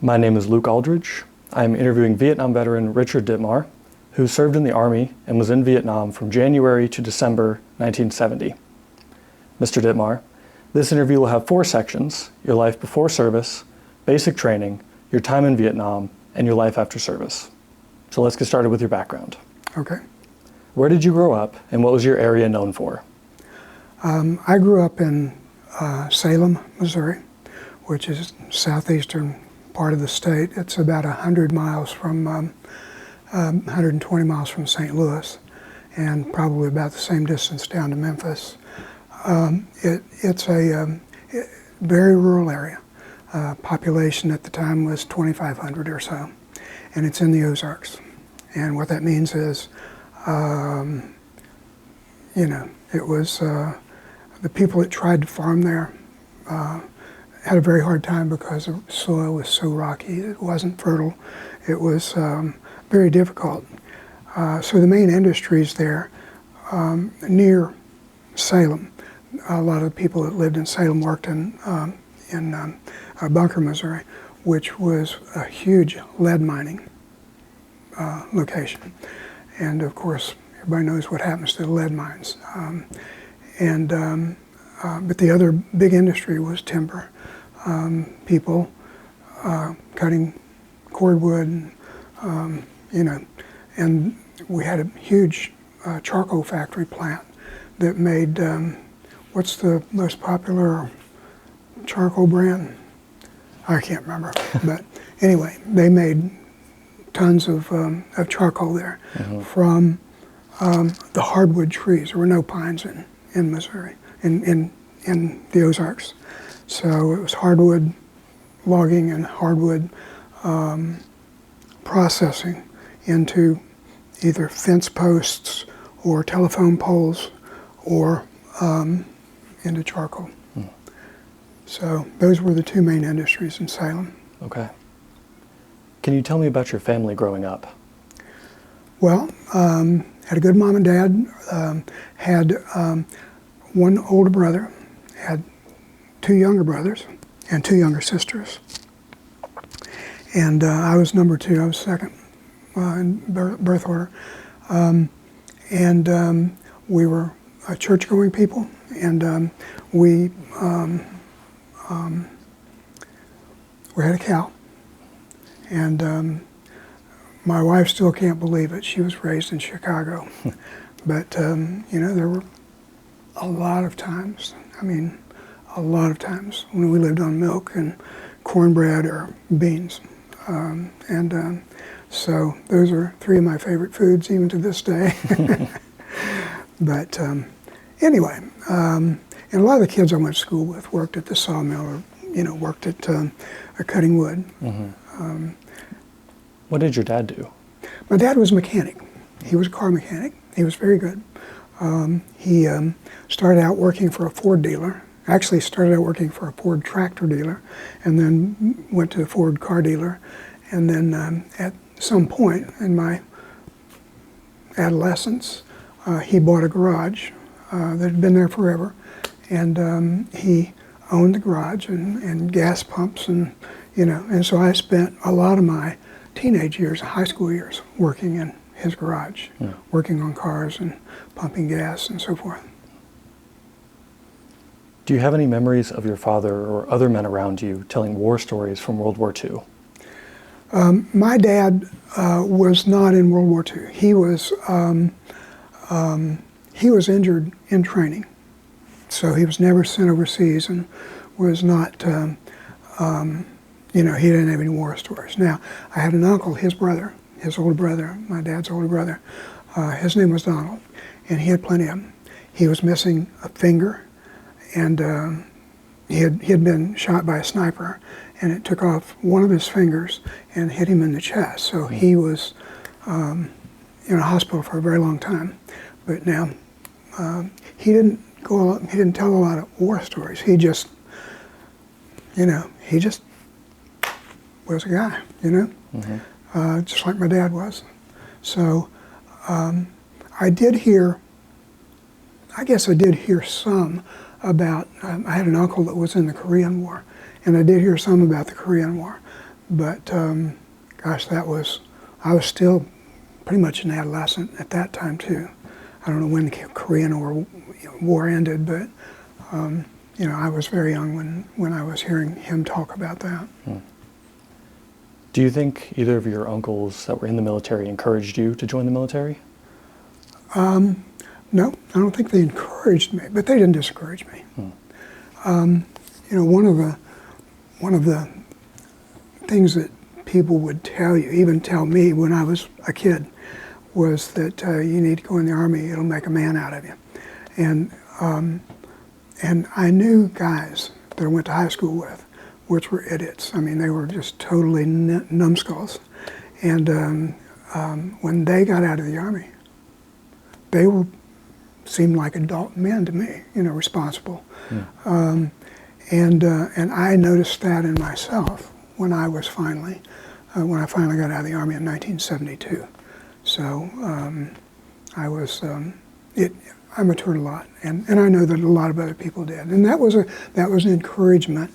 My name is Luke Aldridge. I am interviewing Vietnam veteran Richard Dittmar, who served in the Army and was in Vietnam from January to December 1970. Mr. Dittmar, this interview will have 4 sections: your life before service, basic training, your time in Vietnam, and your life after service. So let's get started with your background. Okay. Where did you grow up, and what was your area known for? I grew up in Salem, Missouri, which is southeastern part of the state. It's about 100 miles from, 120 miles from St. Louis, and probably about the same distance down to Memphis. It's a very rural area. Population at the time was 2,500 or so, and it's in the Ozarks. And what that means is, it was the people that tried to farm there had a very hard time because the soil was so rocky. It wasn't fertile. It was very difficult. So the main industries there near Salem, a lot of the people that lived in Salem worked in Bunker, Missouri, which was a huge lead mining location. And of course, everybody knows what happens to the lead mines. But the other big industry was timber. People cutting cordwood, and we had a huge charcoal factory plant that made, what's the most popular charcoal brand? I can't remember, but anyway, they made tons of charcoal there from the hardwood trees. There were no pines in Missouri, in the Ozarks. So it was hardwood logging and hardwood processing into either fence posts or telephone poles or into charcoal. So those were the 2 main industries in Salem. Okay. Can you tell me about your family growing up? Well, had a good mom and dad, had one older brother, had 2 younger brothers and 2 younger sisters. And I was number 2, I was second in birth order. We were church-going people, and we had a cow. And my wife still can't believe it. She was raised in Chicago. But, there were a lot of times when we lived on milk and cornbread or beans. So those are 3 of my favorite foods even to this day. But anyway, and a lot of the kids I went to school with worked at the sawmill or, worked at cutting wood. What did your dad do? My dad was a mechanic. He was a car mechanic. He was very good. He started out working for a Ford dealer. Actually started out working for a Ford tractor dealer, and then went to a Ford car dealer. And then at some point in my adolescence, he bought a garage that had been there forever. And he owned the garage and gas pumps, and so I spent a lot of my teenage years, high school years, working in his garage, working on cars and pumping gas and so forth. Do you have any memories of your father or other men around you telling war stories from World War II? My dad was not in World War II. He was injured in training, so he was never sent overseas and was not. He didn't have any war stories. Now, I had an uncle, his brother, his older brother, my dad's older brother. His name was Donald, and he had plenty of them. He was missing a finger, and he had been shot by a sniper, and it took off one of his fingers and hit him in the chest. So he was in a hospital for a very long time. But now, he didn't tell a lot of war stories. He just was a guy, just like my dad was. So I did hear some about, I had an uncle that was in the Korean War, and I did hear some about the Korean War, but gosh, I was still pretty much an adolescent at that time too. I don't know when the Korean War ended, but I was very young when I was hearing him talk about that. Do you think either of your uncles that were in the military encouraged you to join the military? No, I don't think they encouraged me, but they didn't discourage me. One of the things that people would tell you, even tell me when I was a kid, was that you need to go in the Army, it'll make a man out of you. And I knew guys that I went to high school with, which were idiots. I mean, they were just totally numbskulls. And when they got out of the Army, they seemed like adult men to me, responsible. And I noticed that in myself when I finally got out of the Army in 1972. So I matured a lot, and I know that a lot of other people did. And that was an encouragement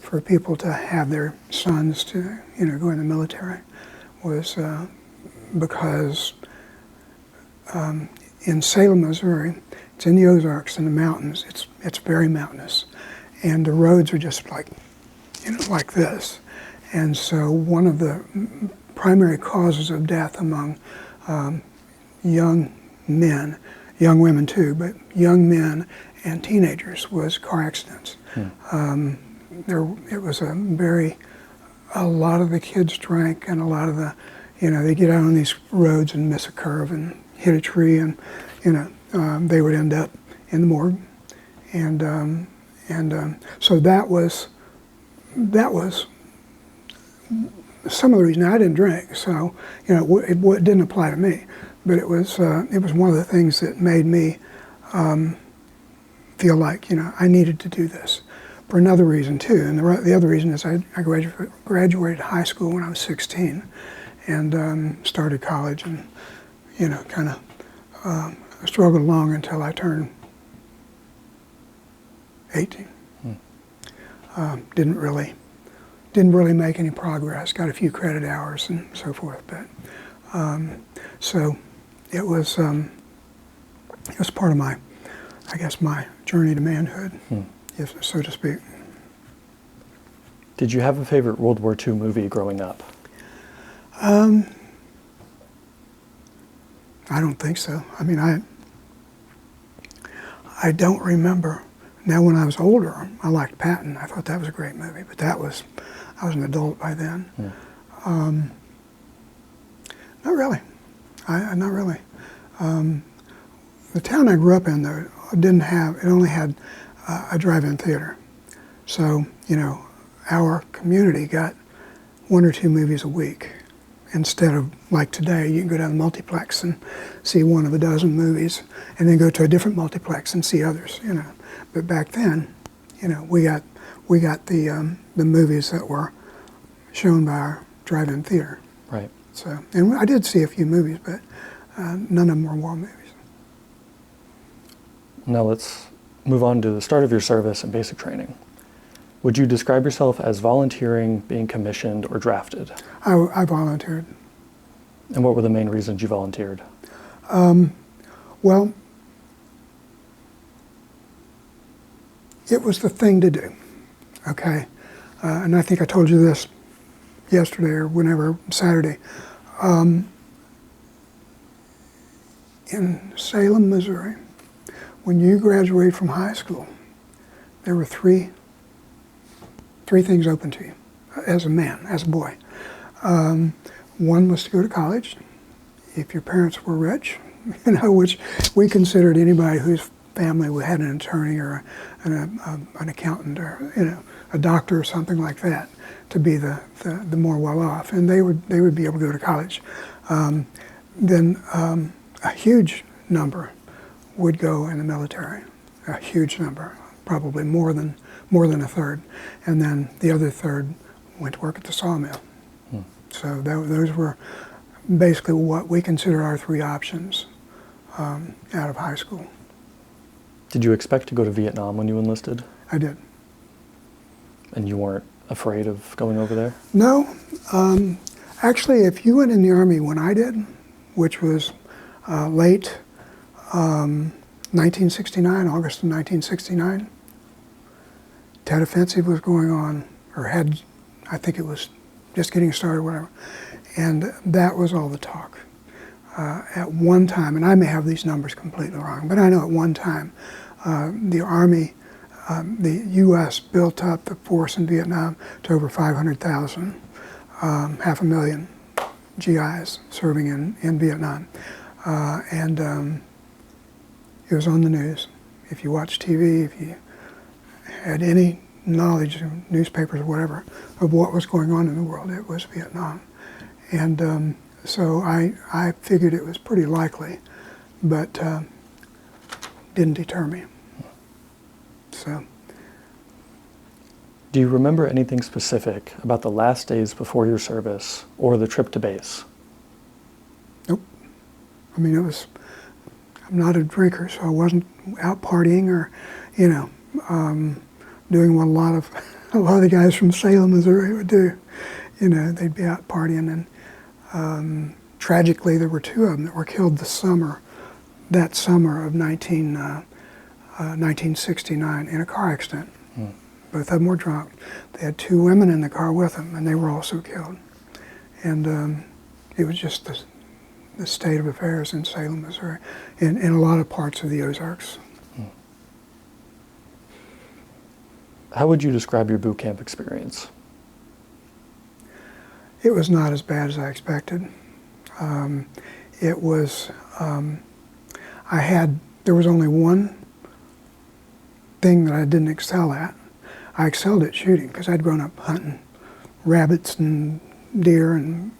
for people to have their sons to go in the military, was because in Salem, Missouri, it's in the Ozarks in the mountains. It's very mountainous, and the roads are just like this. And so one of the primary causes of death among young men, young women too, but young men and teenagers was car accidents. It was a lot of the kids drank, and a lot of they get out on these roads and miss a curve and hit a tree, and they would end up in the morgue. And so that was some of the reason I didn't drink. So it didn't apply to me, but it was one of the things that made me feel like I needed to do this for another reason too. And the other reason is I graduated high school when I was 16, and started college, and kind of struggled along until I turned 18. Didn't really make any progress. Got a few credit hours and so forth, but so it was part of my journey to manhood, if so to speak. Did you have a favorite World War II movie growing up? I don't think so. I mean, I don't remember. Now, when I was older, I liked Patton. I thought that was a great movie, but I was an adult by then. Not really. Not really. The town I grew up in, though, only had a drive-in theater. So, our community got 1 or 2 movies a week. Instead of, like today, you can go down the multiplex and see one of a dozen movies, and then go to a different multiplex and see others, But back then, we got the movies that were shown by our drive-in theater. Right. So, and I did see a few movies, but none of them were war movies. Now let's move on to the start of your service and basic training. Would you describe yourself as volunteering, being commissioned, or drafted? I volunteered. And what were the main reasons you volunteered? Well, it was the thing to do, okay? And I think I told you this yesterday or whenever, Saturday. In Salem, Missouri, when you graduate from high school, there were three things open to you as a man, as a boy. One was to go to college, if your parents were rich, which we considered anybody whose family had an attorney or an accountant or a doctor or something like that to be the more well-off, and they would be able to go to college. Then a huge number would go in the military, a huge number, probably more than a third, and then the other third went to work at the sawmill. So those were basically what we consider our 3 options out of high school. Did you expect to go to Vietnam when you enlisted? I did. And you weren't afraid of going over there? No. Actually, if you went in the Army when I did, which was late 1969, August of 1969, Tet Offensive was going on, or I think it was just getting started, whatever. And that was all the talk. At one time, and I may have these numbers completely wrong, but I know at one time, the Army, the U.S. built up the force in Vietnam to over 500,000, 500,000 GIs serving in Vietnam. And it was on the news. If you watched TV, if you had any knowledge of newspapers or whatever of what was going on in the world, it was Vietnam. And so I figured it was pretty likely, but didn't deter me. So. Do you remember anything specific about the last days before your service or the trip to base? Nope. I mean, I'm not a drinker, so I wasn't out partying or, doing what a lot of the guys from Salem, Missouri would do. They'd be out partying, and tragically there were two of them that were killed that summer of 1969 in a car accident. Both of them were drunk. They had two women in the car with them, and they were also killed. And it was just the state of affairs in Salem, Missouri, in a lot of parts of the Ozarks. How would you describe your boot camp experience? It was not as bad as I expected. It was, there was only one thing that I didn't excel at. I excelled at shooting because I'd grown up hunting rabbits and deer and,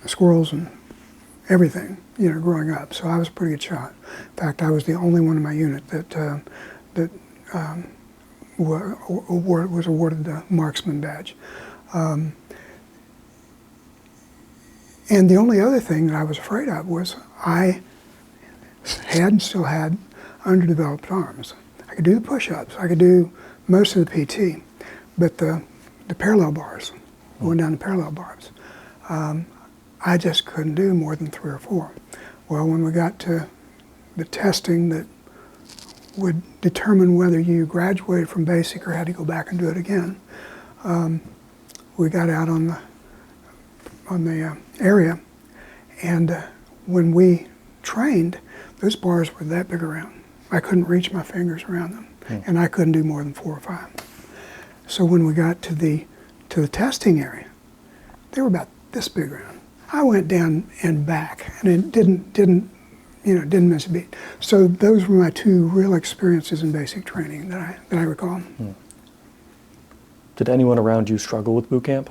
squirrels and everything, growing up. So I was a pretty good shot. In fact, I was the only one in my unit that was awarded the marksman badge. And the only other thing that I was afraid of was I had and still had underdeveloped arms. I could do the push-ups, I could do most of the PT, but the parallel bars, going down the parallel bars, I just couldn't do more than 3 or 4. Well, when we got to the testing that would determine whether you graduated from basic or had to go back and do it again, we got out on the area, and when we trained, those bars were that big around. I couldn't reach my fingers around them, and I couldn't do more than 4 or 5. So when we got to the testing area, they were about this big around. I went down and back, and it didn't miss a beat. So those were my 2 real experiences in basic training that I recall. Did anyone around you struggle with boot camp?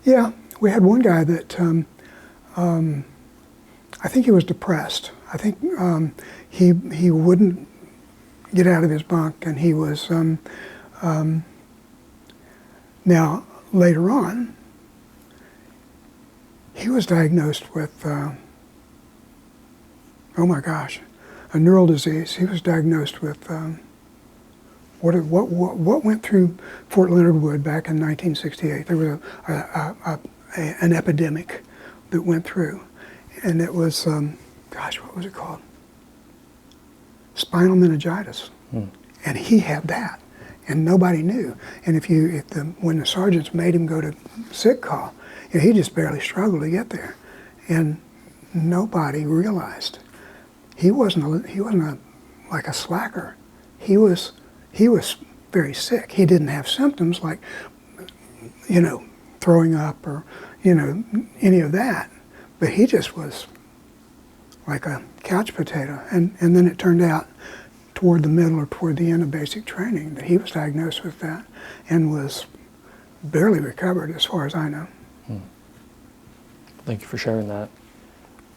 Yeah, we had one guy that I think he was depressed. I think he wouldn't get out of his bunk, and he was now later on he was diagnosed with oh my gosh, a neural disease. He was diagnosed with what went through Fort Leonard Wood back in 1968. There was an epidemic that went through, and it was gosh, what was it called? Spinal meningitis, and he had that, and nobody knew. And when the sergeants made him go to sick call, he just barely struggled to get there, and nobody realized he wasn't like a slacker. He was very sick. He didn't have symptoms like throwing up or any of that, but he just was like a couch potato. And then it turned out toward the middle or toward the end of basic training that he was diagnosed with that and was barely recovered, as far as I know. Thank you for sharing that.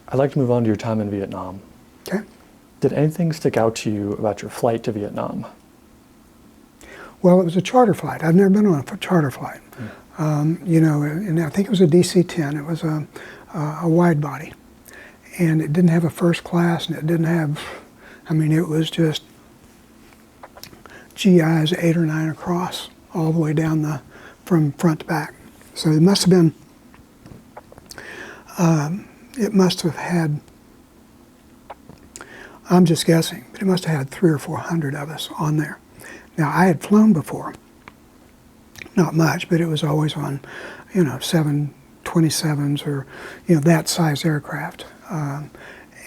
I'd like to move on to your time in Vietnam. Okay. Did anything stick out to you about your flight to Vietnam? Well, it was a charter flight. I've never been on a charter flight. And I think it was a DC-10. It was a wide body. And it didn't have a first class, and it didn't have, it was just GIs 8 or 9 across, all the way down from front to back. So it must have been, it must have had, I'm just guessing, but it must have had 300 or 400 of us on there. Now, I had flown before, not much, but it was always on, 727s or, that size aircraft.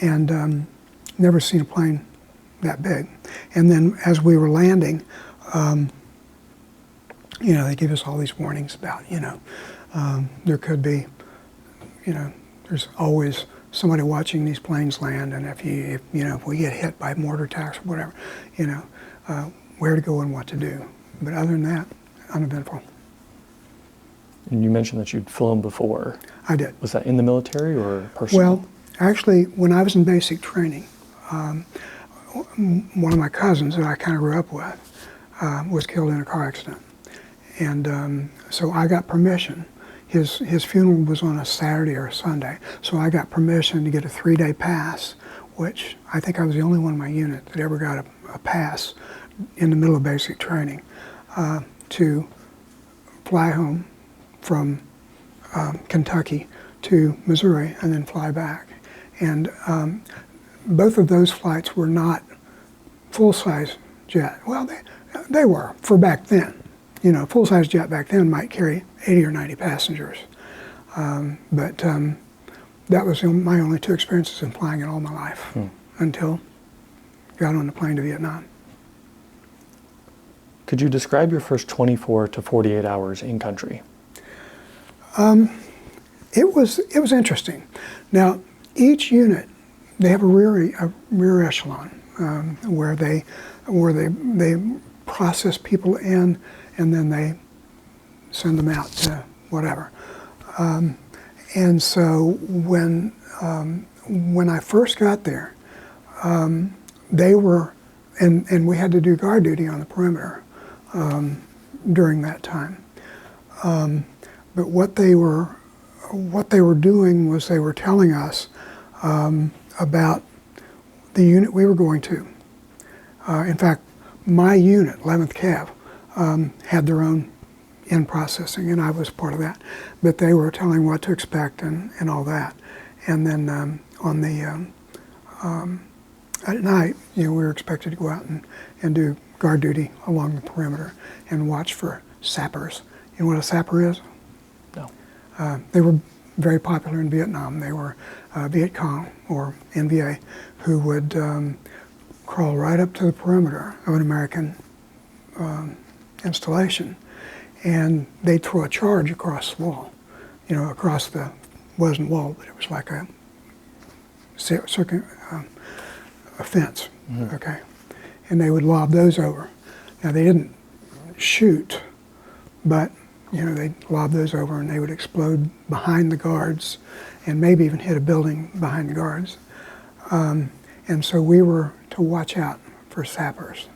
And never seen a plane that big. And then as we were landing, they give us all these warnings about, there could be, there's always somebody watching these planes land, and if we get hit by mortar attacks or whatever, where to go and what to do. But other than that, uneventful. And you mentioned that you'd flown before. I did. Was that in the military or personal? Well, actually, when I was in basic training, one of my cousins that I kind of grew up with was killed in a car accident. And so I got permission. His funeral was on a Saturday or a Sunday, so I got permission to get a 3-day pass, which I think I was the only one in my unit that ever got a pass in the middle of basic training, to fly home from Kentucky to Missouri and then fly back. And both of those flights were not full-size jet. Well, they were for back then. Full-size jet back then might carry 80 or 90 passengers. But that was my only 2 experiences in flying in all my life until got on the plane to Vietnam. Could you describe your first 24 to 48 hours in country? It was interesting. Now, each unit, they have a rear echelon where they process people in, and then they send them out to whatever. And so when I first got there, they were, and we had to do guard duty on the perimeter during that time. But what they were doing was they were telling us about the unit we were going to. In fact, my unit, 11th Cav, had their own in-processing, and I was part of that. But they were telling what to expect and all that. And then at night, we were expected to go out and do guard duty along the perimeter and watch for sappers. You know what a sapper is? No. They were very popular in Vietnam. They were Viet Cong, or NVA, who would crawl right up to the perimeter of an American installation, and they'd throw a charge across the wall, across the, wasn't wall, but it was like a fence, okay? And they would lob those over. Now, they didn't shoot, but they'd lob those over and they would explode behind the guards and maybe even hit a building behind the guards. And so we were to watch out for sappers.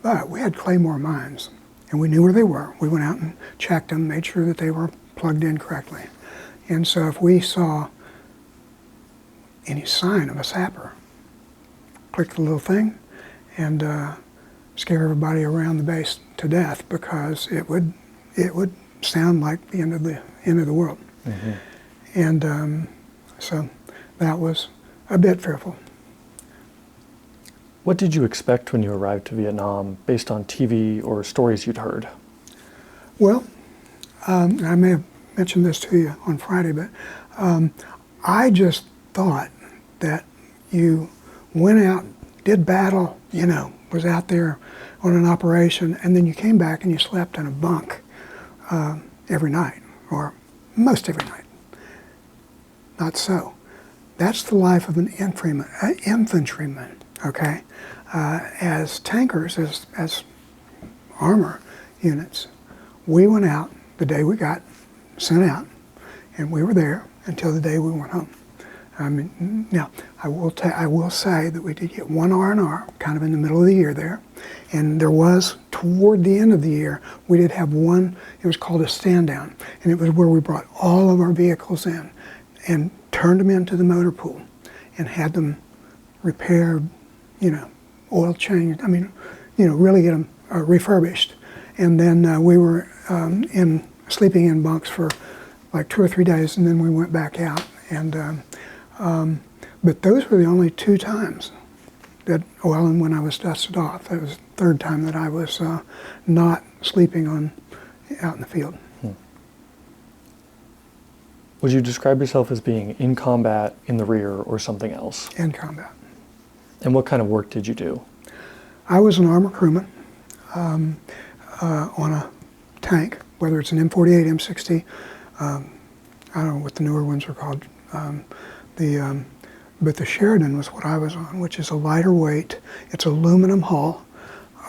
But we had claymore mines, and we knew where they were. We went out and checked them, made sure that they were plugged in correctly. And so if we saw any sign of a sapper, click the little thing and scare everybody around the base to death, because it would sound like the end of the world. And so that was a bit fearful. What did you expect when you arrived to Vietnam based on TV or stories you'd heard? Well, I may have mentioned this to you on Friday, but I just thought that you went out, did battle, was out there on an operation, and then you came back and you slept in a bunk every night, or most every night. Not so. That's the life of an infantryman, okay? As tankers, as armor units, we went out the day we got sent out, and we were there until the day we went home. Now, I will say that we did get one R&R kind of in the middle of the year there, and there was, toward the end of the year, we did have one, it was called a stand down, and it was where we brought all of our vehicles in and turned them into the motor pool and had them repaired, oil changed, really get them refurbished. And then we were sleeping in bunks for like 2 or 3 days, and then we went back out. And but those were the only 2 times that, well, and when I was dusted off, that was the 3rd time that I was not sleeping out in the field. Would you describe yourself as being in combat, in the rear, or something else? In combat. And what kind of work did you do? I was an armor crewman on a tank, whether it's an M48, M60, I don't know what the newer ones are called. But the Sheridan was what I was on, which is a lighter weight. It's aluminum hull,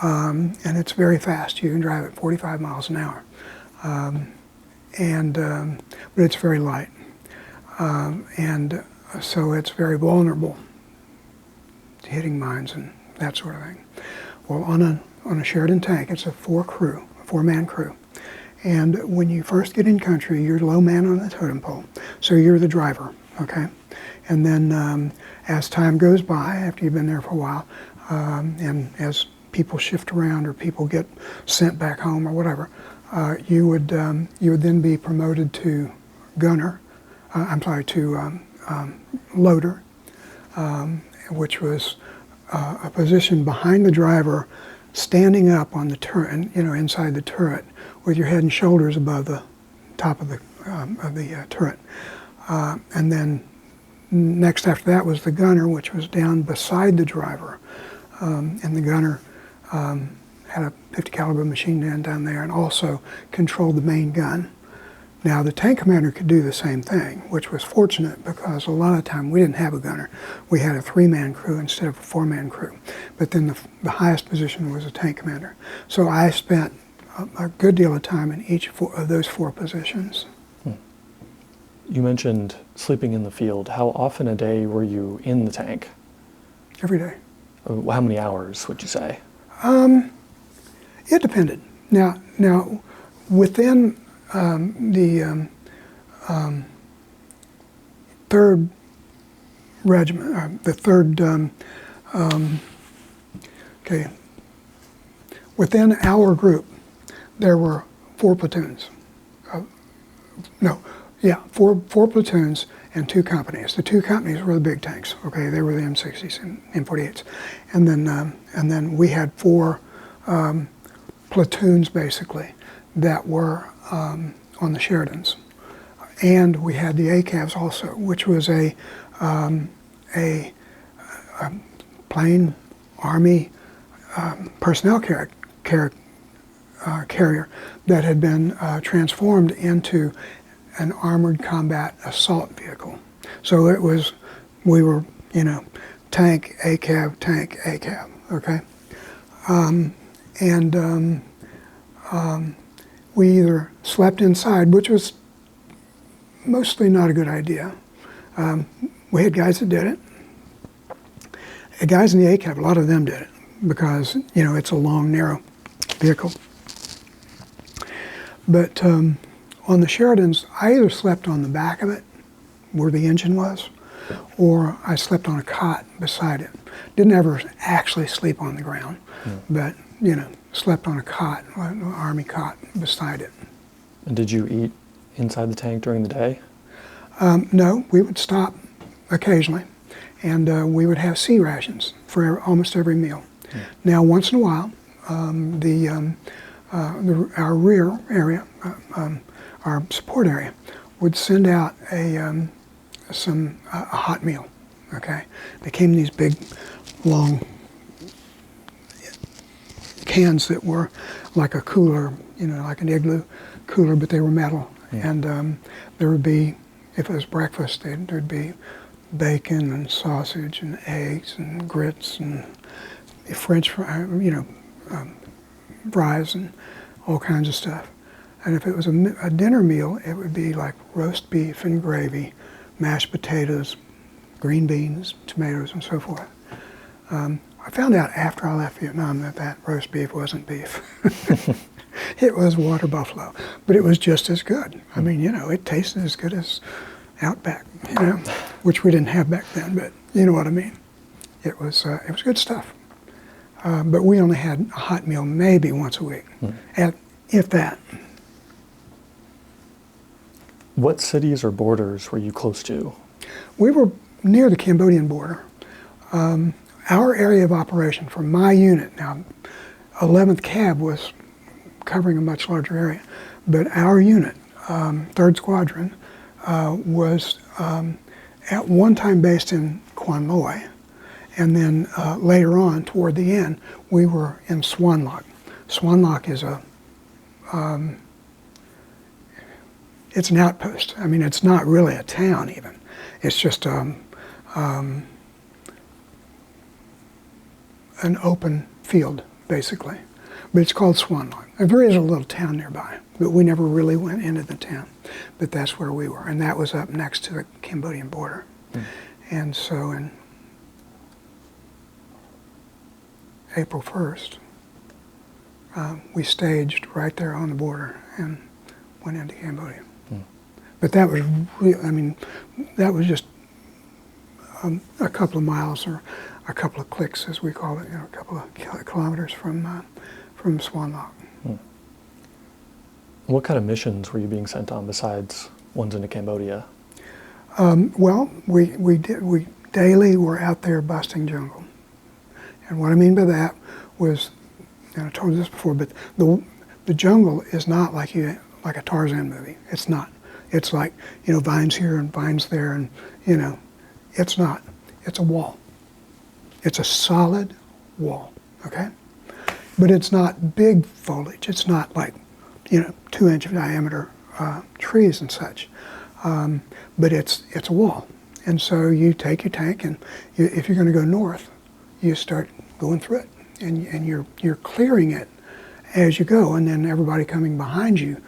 and it's very fast. You can drive it 45 miles an hour. But it's very light. And so it's very vulnerable to hitting mines and that sort of thing. Well, on a Sheridan tank, it's a 4-man crew. And when you first get in country, you're low man on the totem pole. So you're the driver, okay? And then as time goes by, after you've been there for a while, and as people shift around or people get sent back home or whatever, you would then be promoted to gunner, to loader, which was a position behind the driver, standing up on the turret, inside the turret, with your head and shoulders above the top of the turret. And then next after that was the gunner, which was down beside the driver. And the gunner had a 50 caliber machine gun down there and also controlled the main gun. Now the tank commander could do the same thing, which was fortunate because a lot of time we didn't have a gunner. We had a 3-man crew instead of a 4-man crew. But then the highest position was a tank commander. So I spent a good deal of time in each of those 4 positions. You mentioned sleeping in the field. How often a day were you in the tank? Every day. How many hours would you say? It depended. Now within the 3rd regiment, the 3rd, within our group, there were 4 platoons. 4 platoons and 2 companies. The 2 companies were the big tanks. Okay, they were the M60s and M48s, and then we had 4 platoons basically that were on the Sheridans, and we had the ACAVs also, which was a plain Army personnel carrier that had been transformed into an armored combat assault vehicle. So we were, tank, ACAV, okay? We either slept inside, which was mostly not a good idea. We had guys that did it. The guys in the ACAV, a lot of them did it because, it's a long, narrow vehicle. But on the Sheridans, I either slept on the back of it, where the engine was, or I slept on a cot beside it. Didn't ever actually sleep on the ground, but, slept on a cot, an Army cot beside it. And did you eat inside the tank during the day? No, we would stop occasionally, and we would have sea rations for almost every meal. Now, once in a while, our rear area, our support area, would send out a hot meal. Okay, they came in these big, long cans that were like a cooler, like an igloo cooler, but they were metal. And there would be, if it was breakfast, there'd be bacon and sausage and eggs and grits and French fries, fries and all kinds of stuff. And if it was a dinner meal, it would be like roast beef and gravy, mashed potatoes, green beans, tomatoes, and so forth. I found out after I left Vietnam that roast beef wasn't beef. It was water buffalo, but it was just as good. I mean, it tasted as good as Outback, which we didn't have back then, but you know what I mean. It was good stuff. but we only had a hot meal maybe once a week, if that. What cities or borders were you close to? We were near the Cambodian border. Our area of operation for my unit, now 11th Cab was covering a much larger area, but our unit, 3rd Squadron, was at one time based in Quan Loy, and then later on, toward the end, we were in Swan Lock. Swan Lock is it's an outpost. I mean, it's not really a town even. It's just an open field, basically. But it's called Swan Lock. There is a little town nearby, but we never really went into the town. But that's where we were, and that was up next to the Cambodian border. And so in April 1st, we staged right there on the border and went into Cambodia. But that was that was just a couple of miles or a couple of clicks, as we call it, a couple of kilometers from Swan Lock. What kind of missions were you being sent on besides ones into Cambodia? Well, we daily were out there busting jungle. And what I mean by that was, I told you this before, but the jungle is not like a Tarzan movie. It's not. It's like, vines here and vines there, and, it's not. It's a wall. It's a solid wall, okay? But it's not big foliage. It's not like, 2-inch diameter trees and such. But it's a wall. And so you take your tank, and if you're going to go north, you start going through it, and you're clearing it as you go, and then everybody coming behind you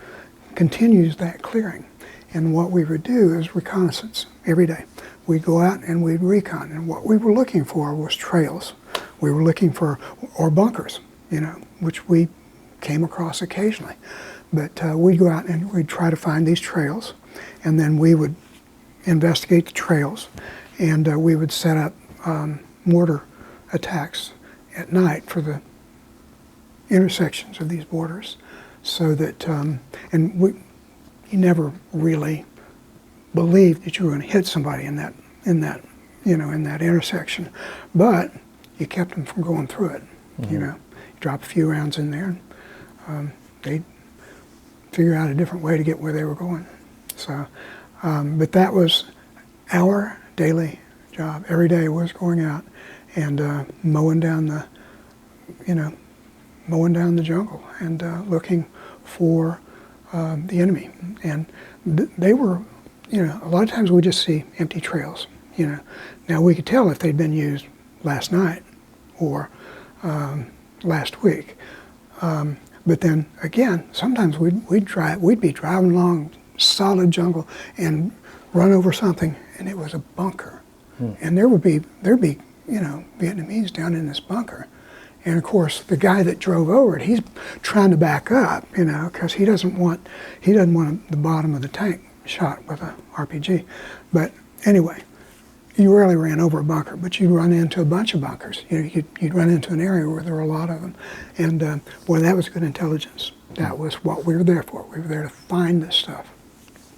continues that clearing. And what we would do is reconnaissance every day. We'd go out and we'd recon, and what we were looking for was trails. We were looking for, or bunkers, which we came across occasionally. But we'd go out and we'd try to find these trails, and then we would investigate the trails, and we would set up mortar attacks at night for the intersections of these borders, so that, you never really believed that you were going to hit somebody in that intersection, but you kept them from going through it. You drop a few rounds in there, and they'd figure out a different way to get where they were going. So, but that was our daily job. Every day was going out and mowing down the jungle and looking for the enemy. And they were, a lot of times we just see empty trails. Now we could tell if they'd been used last night or last week. But then again, sometimes we'd be driving along solid jungle and run over something, and it was a bunker. And there'd be Vietnamese down in this bunker. And of course, the guy that drove over it, he's trying to back up, because he doesn't want the bottom of the tank shot with a RPG. But anyway, you rarely ran over a bunker, but you'd run into a bunch of bunkers. You'd run into an area where there were a lot of them. And boy, that was good intelligence. That was what we were there for. We were there to find this stuff.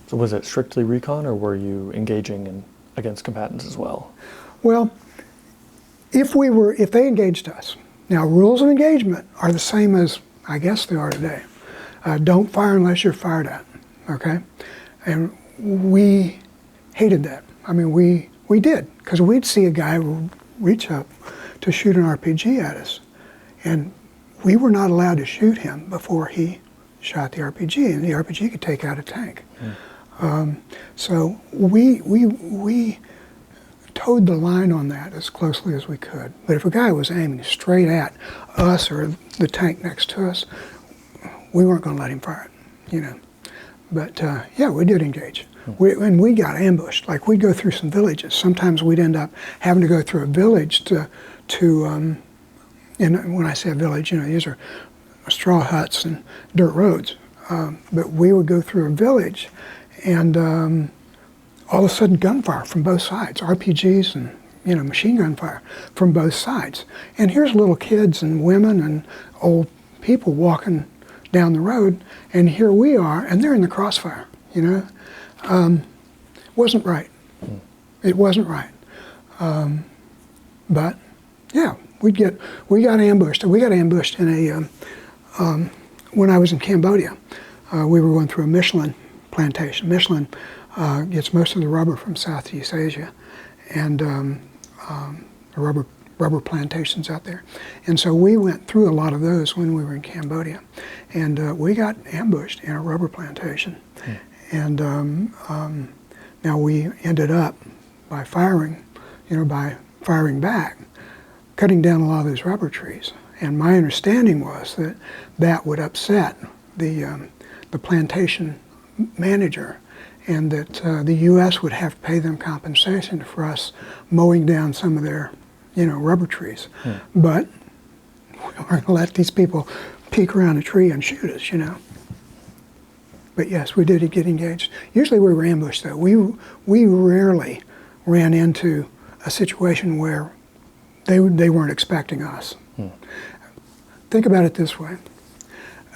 So was it strictly recon, or were you engaging against combatants as well? Well, if they engaged us. Now, rules of engagement are the same as I guess they are today. Don't fire unless you're fired at, okay? And we hated that. I mean, we did, because we'd see a guy reach up to shoot an RPG at us, and we were not allowed to shoot him before he shot the RPG, and the RPG could take out a tank. So we towed the line on that as closely as we could. But if a guy was aiming straight at us or the tank next to us, we weren't going to let him fire it, But yeah, we did engage. And we got ambushed. Like, we'd go through some villages. Sometimes we'd end up having to go through a village to and when I say a village, these are straw huts and dirt roads. But we would go through a village, and all of a sudden gunfire from both sides, RPGs and machine gun fire from both sides. And here's little kids and women and old people walking down the road, and here we are, and they're in the crossfire, Wasn't right. It wasn't right. But, yeah, we got ambushed. We got ambushed in when I was in Cambodia. We were going through a Michelin plantation. Michelin gets most of the rubber from Southeast Asia, and the rubber plantations out there. And so we went through a lot of those when we were in Cambodia. And we got ambushed in a rubber plantation. And now we ended up by firing back, cutting down a lot of those rubber trees. And my understanding was that that would upset the plantation manager, and that the U.S. would have to pay them compensation for us mowing down some of their, rubber trees. But we weren't going to let these people peek around a tree and shoot us, But yes, we did get engaged. Usually we were ambushed, though. We rarely ran into a situation where they weren't expecting us. Think about it this way.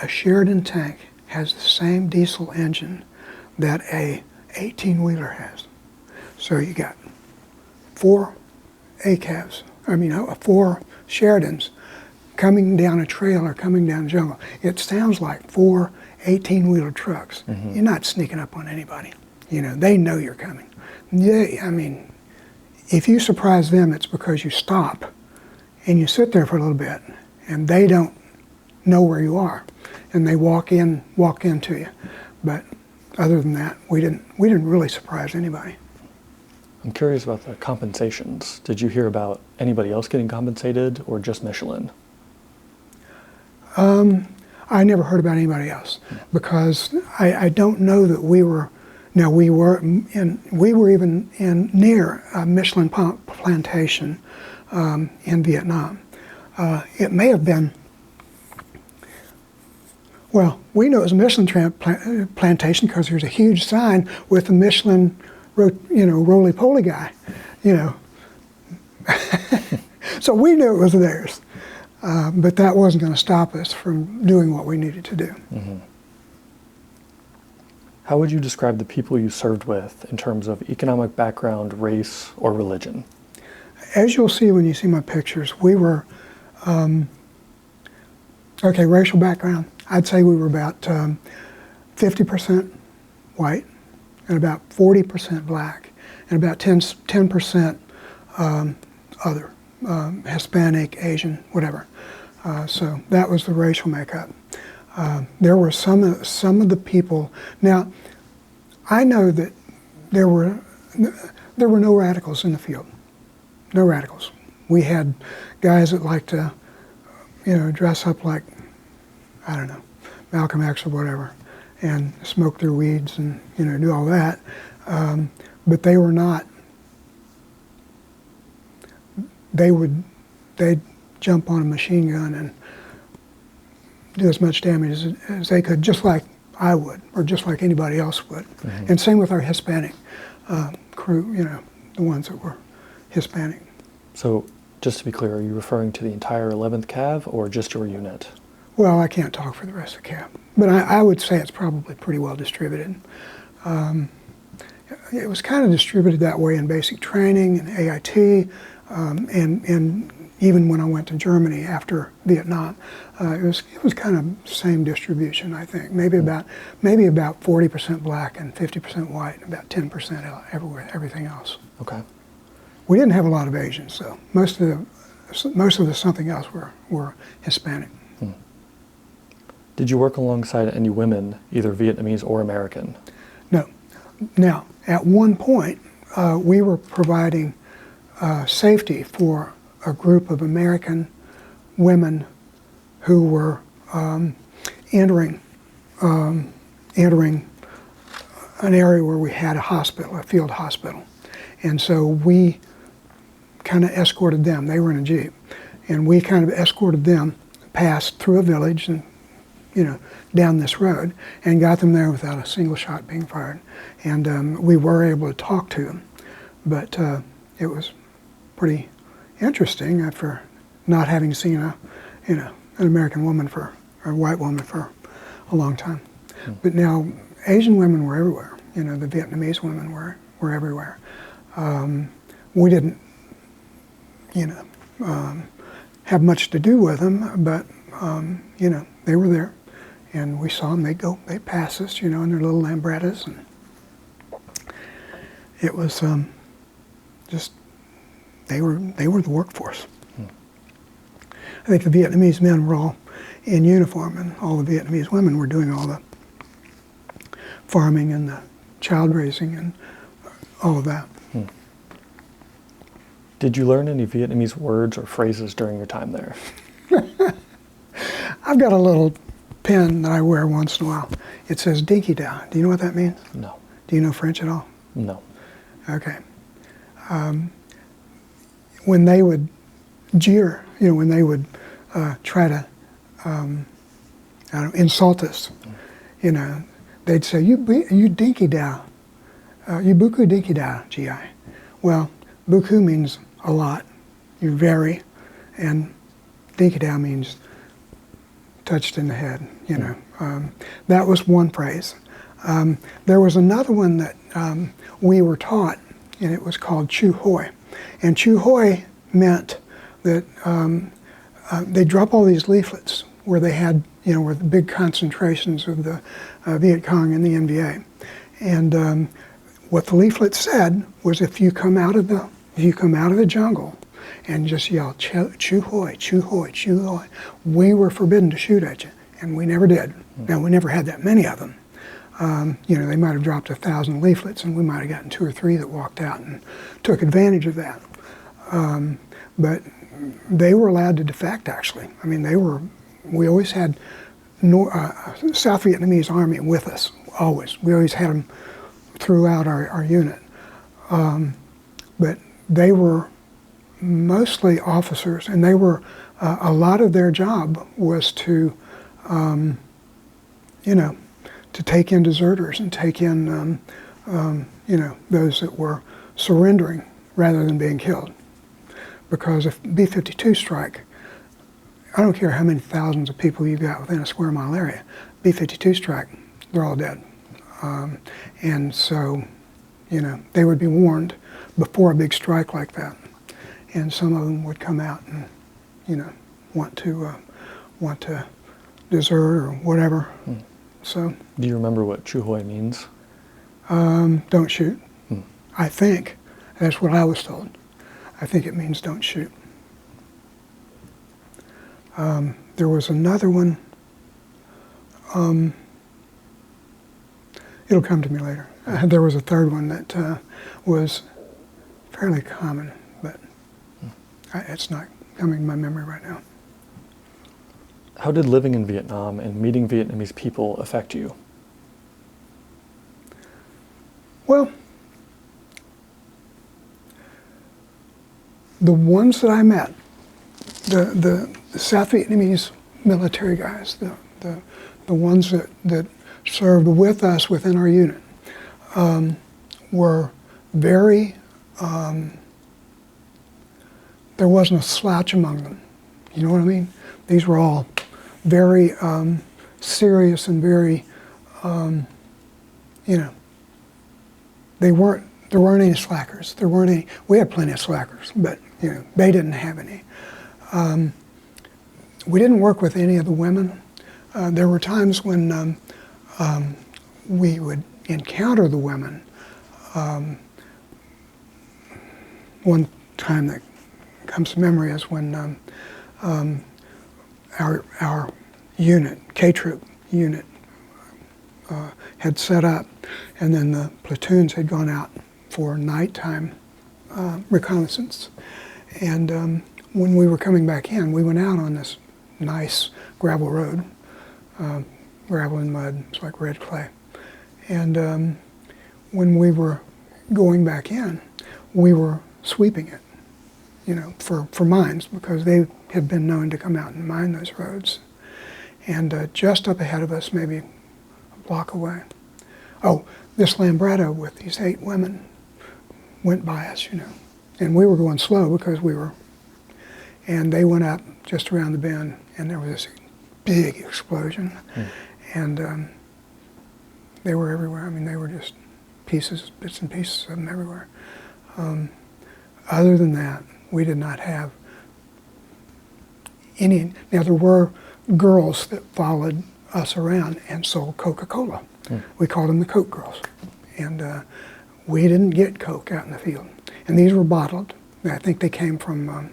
A Sheridan tank has the same diesel engine that a 18-wheeler has. So you got 4 ACAVs, 4 Sheridans coming down a trail or coming down a jungle. It sounds like 4 18-wheeler trucks. You're not sneaking up on anybody. They know you're coming. If you surprise them, it's because you stop and you sit there for a little bit, and they don't know where you are, and they walk into you. But other than that, we didn't really surprise anybody. I'm curious about the compensations. Did you hear about anybody else getting compensated, or just Michelin? I never heard about anybody else, because I don't know that we were. Now we were even near a Michelin plantation in Vietnam. It may have been. Well, we know it was a Michelin plantation because there's a huge sign with the Michelin, roly-poly guy, So we knew it was theirs. But that wasn't going to stop us from doing what we needed to do. How would you describe the people you served with in terms of economic background, race, or religion? As you'll see when you see my pictures, we were, racial background. I'd say we were about 50% white, and about 40% black, and about 10% other, Hispanic, Asian, whatever. So that was the racial makeup. There were some of the people. Now, I know that there were no radicals in the field. No radicals. We had guys that liked to, dress up like, I don't know, Malcolm X or whatever, and smoke their weeds and do all that. But they were not. They'd jump on a machine gun and do as much damage as they could, just like I would, or just like anybody else would. And same with our Hispanic crew, the ones that were Hispanic. So, just to be clear, are you referring to the entire 11th Cav or just your unit? Well, I can't talk for the rest of the Cav, but I would say it's probably pretty well distributed. It was kind of distributed that way in basic training and AIT, and even when I went to Germany after Vietnam, it was kind of the same distribution, I think. Maybe about 40% black and 50% white, and about 10% everywhere, everything else. Okay. We didn't have a lot of Asians, though. Most of the something else were Hispanic. Did you work alongside any women, either Vietnamese or American? No. Now, at one point, we were providing safety for a group of American women who were entering an area where we had a hospital, a field hospital. And so we kind of escorted them. They were in a Jeep. And we kind of escorted them past through a village and, down this road, and got them there without a single shot being fired. And we were able to talk to them. But it was pretty interesting after not having seen an American woman or a white woman for a long time. But now Asian women were everywhere. The Vietnamese women were everywhere. We didn't, have much to do with them, but they were there, and we saw them. They'd pass us, in their little Lambrettas, and it was just they were the workforce. I think the Vietnamese men were all in uniform, and all the Vietnamese women were doing all the farming and the child raising and all of that. Did you learn any Vietnamese words or phrases during your time there? I've got a little pin that I wear once in a while. It says dinky da. Do you know what that means? No. Do you know French at all? No. Okay. When they would jeer, when they would try to insult us, they'd say, you dinky da, you beaucoup dinky da, GI. Well, beaucoup means a lot, you very, and dinky da means touched in the head, That was one phrase. There was another one that we were taught, and it was called chu hoi. And chu hoi meant that they drop all these leaflets where they had, where the big concentrations of the Viet Cong and the NVA. And what the leaflet said was, if you come out of the jungle and just yell chu hoi, chu hoi, chu hoi, we were forbidden to shoot at you, and we never did. Now, we never had that many of them. They might have dropped 1,000 leaflets, and we might have gotten 2 or 3 that walked out and took advantage of that. But they were allowed to defect, actually. I mean, we always had South Vietnamese Army with us, always. We always had them throughout our unit. But they were mostly officers, and they were, a lot of their job was to, to take in deserters and take in, those that were surrendering rather than being killed. Because if B-52 strike, I don't care how many thousands of people you've got within a square mile area, B-52 strike, they're all dead. And so, they would be warned before a big strike like that. And some of them would come out and, want to desert or whatever. So. Do you remember what chu hoi means? Don't shoot. I think. That's what I was told. I think it means don't shoot. There was another one. It'll come to me later. There was a third one that was fairly common, but it's not coming to my memory right now. How did living in Vietnam and meeting Vietnamese people affect you? Well, the ones that I met, the South Vietnamese military guys, the ones that served with us within our unit, were very, there wasn't a slouch among them. You know what I mean? These were all very serious and very, there weren't any slackers. We had plenty of slackers, but they didn't have any. We didn't work with any of the women. There were times when we would encounter the women. One time that comes to memory is when our unit, K-Troop unit, had set up, and then the platoons had gone out for nighttime reconnaissance. And when we were coming back in, we went out on this nice gravel road, gravel and mud, it's like red clay. And when we were going back in, we were sweeping it, for mines, because they had been known to come out and mine those roads. And just up ahead of us, maybe a block away, this Lambretta with these 8 women went by us, and we were going slow because and they went up just around the bend, and there was this big explosion, and they were everywhere. I mean, they were just bits and pieces of them everywhere. Other than that, we did not have any. Now, there were girls that followed us around and sold Coca-Cola. We called them the Coke girls. And we didn't get Coke out in the field. And these were bottled. I think they came from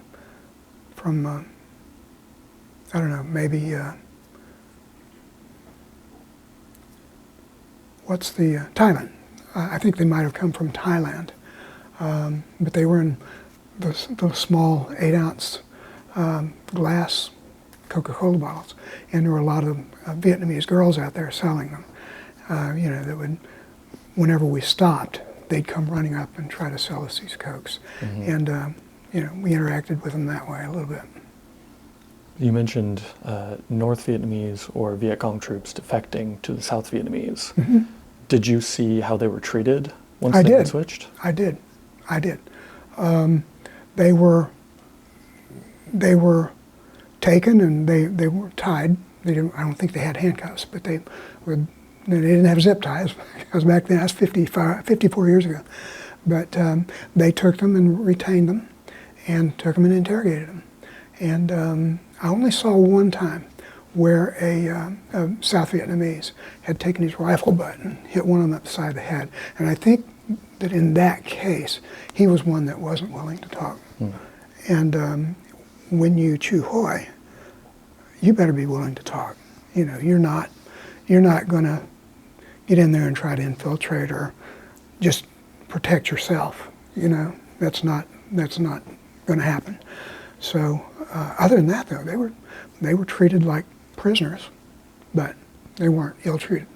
I don't know, maybe, Thailand. I think they might have come from Thailand. But they were in those small 8-ounce glass Coca-Cola bottles. And there were a lot of Vietnamese girls out there selling them. That would, whenever we stopped, they'd come running up and try to sell us these Cokes. And, we interacted with them that way a little bit. You mentioned North Vietnamese or Viet Cong troops defecting to the South Vietnamese. Did you see how they were treated once they had switched? I did. They were taken and they were tied. I don't think they had handcuffs, but they didn't have zip ties, because back then, that's 54 years ago. But they took them and retained them and took them and interrogated them. And I only saw one time where a South Vietnamese had taken his rifle butt and hit one of them upside the head. And I think that in that case, he was one that wasn't willing to talk. And when you chew hoi, you better be willing to talk. You're not going to get in there and try to infiltrate or just protect yourself. That's not going to happen. So other than that, though, they were treated like prisoners, but they weren't ill-treated.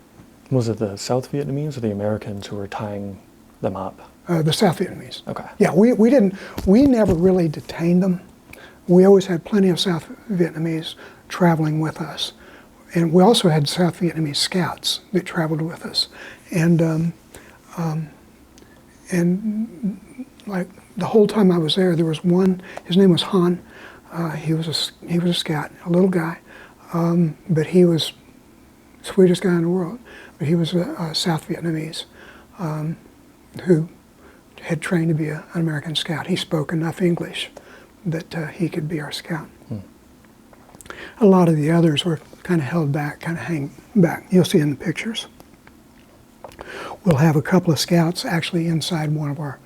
Was it the South Vietnamese or the Americans who were tying them up? The South Vietnamese. Okay. Yeah, we never really detained them. We always had plenty of South Vietnamese traveling with us. And we also had South Vietnamese scouts that traveled with us. And like the whole time I was there was one, his name was Han. He was a scout, a little guy, but he was the sweetest guy in the world. But he was a South Vietnamese who had trained to be an American scout. He spoke enough English that he could be our scout. A lot of the others were kind of held back, kind of hang back. You'll see in the pictures. We'll have a couple of scouts actually inside one of our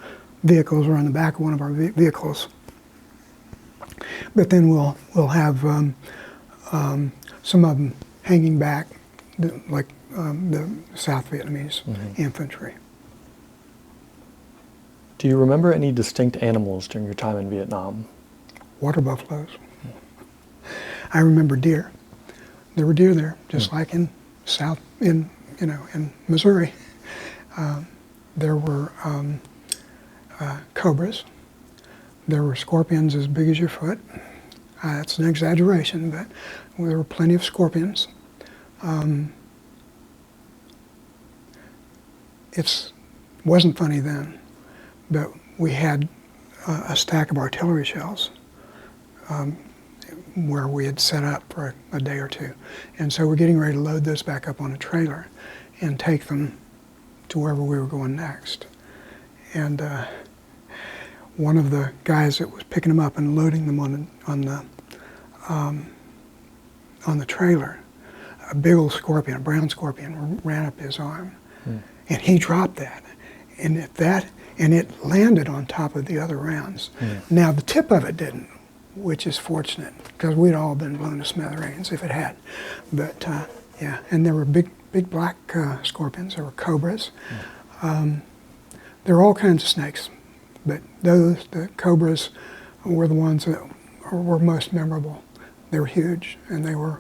vehicles or on the back of one of our vehicles. But then we'll have some of them hanging back, like the South Vietnamese infantry. Do you remember any distinct animals during your time in Vietnam? Water buffaloes. I remember deer. There were deer there, just like in Missouri. There were cobras. There were scorpions as big as your foot. That's an exaggeration, but there were plenty of scorpions. It wasn't funny then, but we had a stack of artillery shells where we had set up for a day or two. And so we're getting ready to load those back up on a trailer and take them to wherever we were going next. And one of the guys that was picking them up and loading them on the trailer, a big old scorpion, a brown scorpion, ran up his arm. And he dropped that. And it landed on top of the other rounds. Now the tip of it didn't, which is fortunate, because we'd all been blown to smithereens if it had. But yeah, and there were big black scorpions. There were cobras. There were all kinds of snakes, but the cobras were the ones that were most memorable. They were huge and they were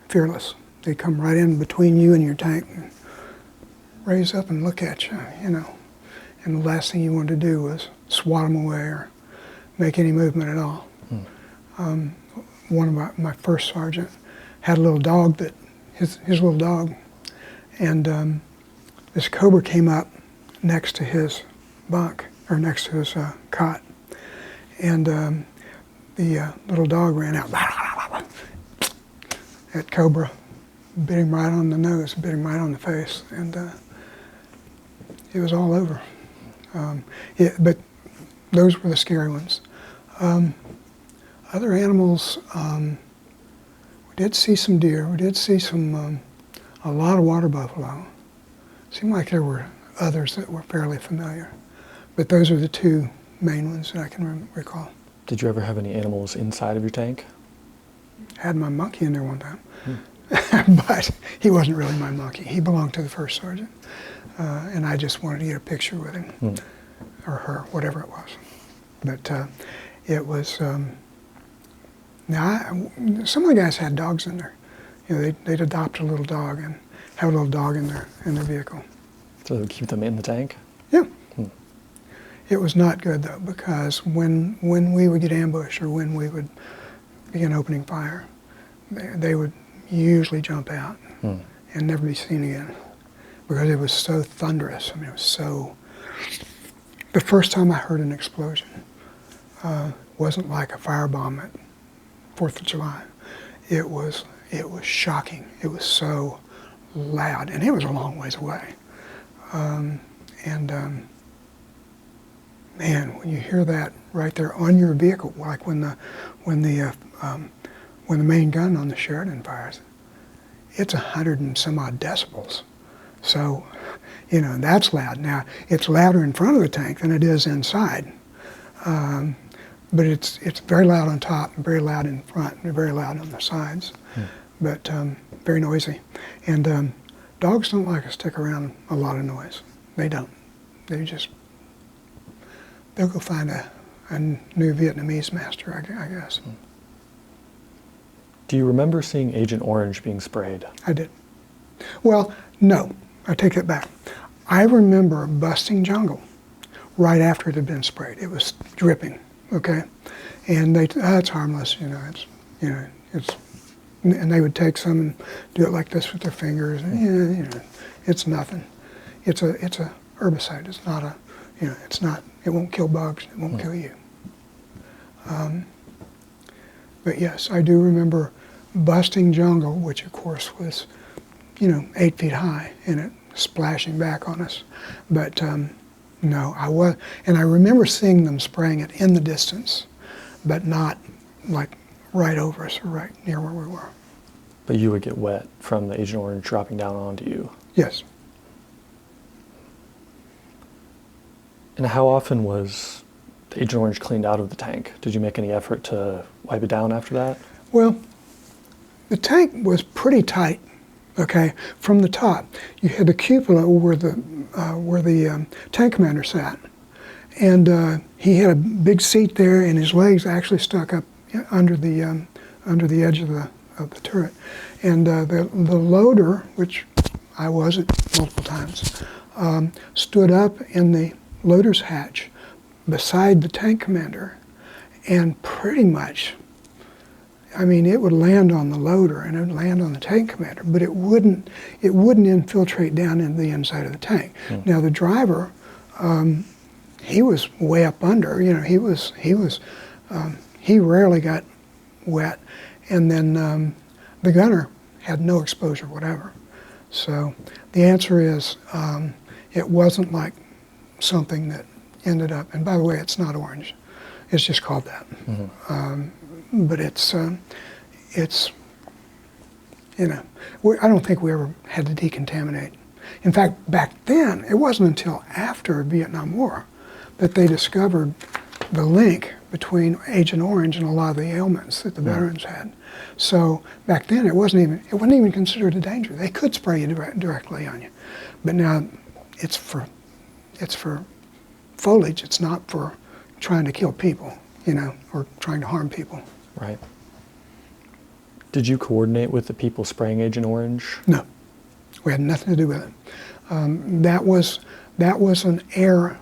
fearless. They'd come right in between you and your tank and raise up and look at you, And the last thing you wanted to do was swat them away or make any movement at all. One of my first sergeant had a little dog his little dog, and this cobra came up next to his bunk, or next to his cot, And the little dog ran out. That cobra bit him right on the nose, bit him right on the face, and it was all over. But those were the scary ones. Other animals, we did see some deer. We did see a lot of water buffalo. Seemed like there were others that were fairly familiar, but those are the two main ones that I can recall. Did you ever have any animals inside of your tank? Had my monkey in there one time, but he wasn't really my monkey. He belonged to the first sergeant, and I just wanted to get a picture with him, or her, whatever it was. But it was, some of the guys had dogs in there. You know, they'd adopt a little dog and have a little dog in their vehicle. So they would keep them in the tank? Yeah. It was not good though, because when we would get ambushed or when we would begin opening fire, they would usually jump out and never be seen again, because it was so thunderous. I mean, it was so. The first time I heard an explosion wasn't like a firebomb at 4th of July. It was shocking. It was so loud, and it was a long ways away. Man, when you hear that right there on your vehicle, like when the main gun on the Sheridan fires, it's 100 and some odd decibels. So, you know, that's loud. Now, it's louder in front of the tank than it is inside. But it's very loud on top, and very loud in front, and very loud on the sides. But very noisy. And dogs don't like to stick around a lot of noise. They don't. They'll go find a new Vietnamese master, I guess. Do you remember seeing Agent Orange being sprayed? I did. Well, no, I take that back. I remember busting jungle right after it had been sprayed. It was dripping, okay? And it's harmless, and they would take some and do it like this with their fingers. And, it's nothing. It's a herbicide. It's not a, it won't kill bugs. It won't kill you. But yes, I do remember busting jungle, which of course was, 8 feet high, and it splashing back on us. But no, and I remember seeing them spraying it in the distance, but not like right over us or right near where we were. But you would get wet from the Agent Orange dropping down onto you? Yes. And how often was the Agent Orange cleaned out of the tank? Did you make any effort to wipe it down after that? Well, the tank was pretty tight, okay? From the top, you had the cupola where the tank commander sat, and he had a big seat there, and his legs actually stuck up under the edge of the turret, and the loader, which I was at multiple times, stood up in the loader's hatch beside the tank commander, and pretty much, I mean, it would land on the loader and it would land on the tank commander, but it wouldn't infiltrate down into the inside of the tank. Now the driver, he was way up under. He rarely got wet, and then the gunner had no exposure whatever. So the answer is, it wasn't like something that ended up, and by the way, it's not orange. It's just called that. But it's I don't think we ever had to decontaminate. In fact, back then, it wasn't until after the Vietnam War that they discovered the link between Agent Orange and a lot of the ailments that the veterans had. So back then, it wasn't even considered a danger. They could spray you directly on you, but now it's for foliage. It's not for trying to kill people, or trying to harm people. Right. Did you coordinate with the people spraying Agent Orange? No, we had nothing to do with it. That was an air.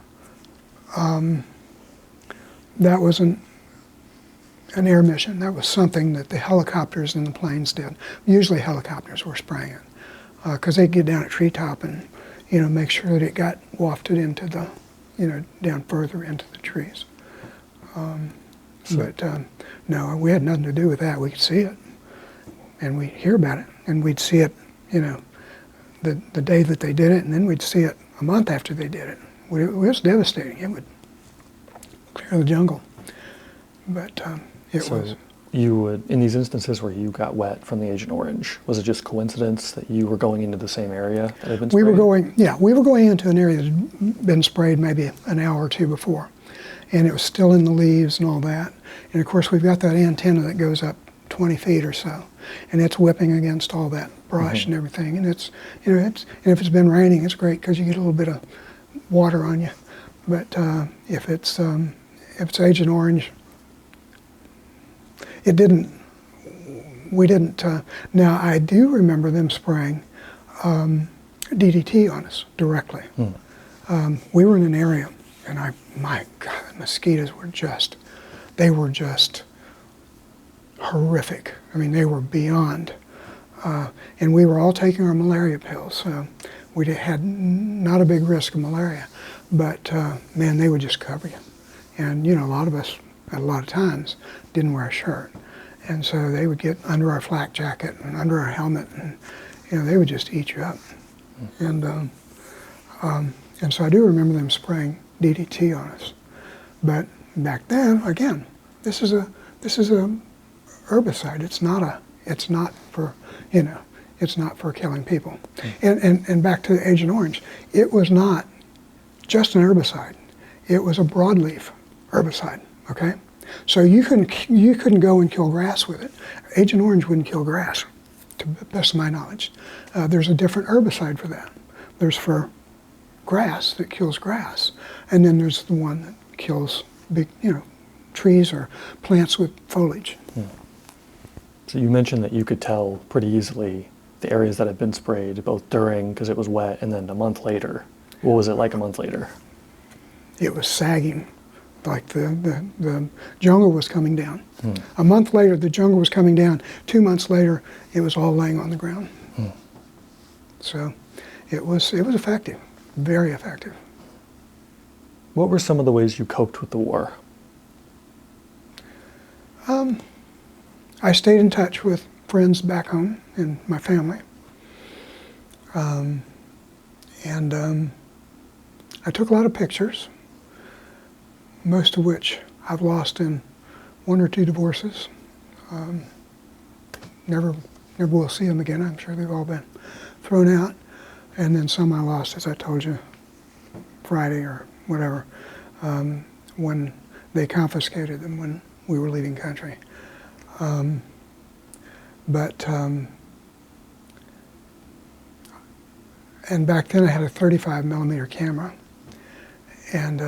That was an air mission. That was something that the helicopters and the planes did. Usually helicopters were spraying it, because they'd get down at treetop and make sure that it got wafted into the, down further into the trees. But no, we had nothing to do with that. We could see it, and we'd hear about it, and we'd see it, the day that they did it, and then we'd see it a month after they did it. It was devastating. It would clear the jungle. But it was. You would, in these instances where you got wet from the Agent Orange, was it just coincidence that you were going into the same area that had been sprayed? We were going into an area that had been sprayed maybe an hour or two before, and it was still in the leaves and all that. And of course, we've got that antenna that goes up 20 feet or so, and it's whipping against all that brush and everything. And it's, and if it's been raining, it's great because you get a little bit of water on you. But if it's Agent Orange, we didn't. Now, I do remember them spraying DDT on us directly. We were in an area, and my God, the mosquitoes were just horrific. I mean, they were beyond. And we were all taking our malaria pills, so we had not a big risk of malaria. But man, they would just cover you. And a lot of us, at a lot of times, didn't wear a shirt. And so they would get under our flak jacket and under our helmet, and they would just eat you up. And so I do remember them spraying DDT on us. But back then, again, this is a herbicide. It's not for killing people. And back to Agent Orange, it was not just an herbicide. It was a broadleaf herbicide. Okay. So you couldn't go and kill grass with it. Agent Orange wouldn't kill grass, to the best of my knowledge. There's a different herbicide for that. There's for grass that kills grass, and then there's the one that kills big, trees or plants with foliage. So you mentioned that you could tell pretty easily the areas that had been sprayed, both during, because it was wet, and then a month later. What was it like a month later? It was sagging. Like the jungle was coming down. A month later, the jungle was coming down. 2 months later, it was all laying on the ground. So it was effective, very effective. What were some of the ways you coped with the war? I stayed in touch with friends back home and my family. And I took a lot of pictures, most of which I've lost in 1 or 2 divorces. Never will see them again. I'm sure they've all been thrown out. And then some I lost, as I told you, Friday or whatever, when they confiscated them when we were leaving country. And back then I had a 35 millimeter camera, and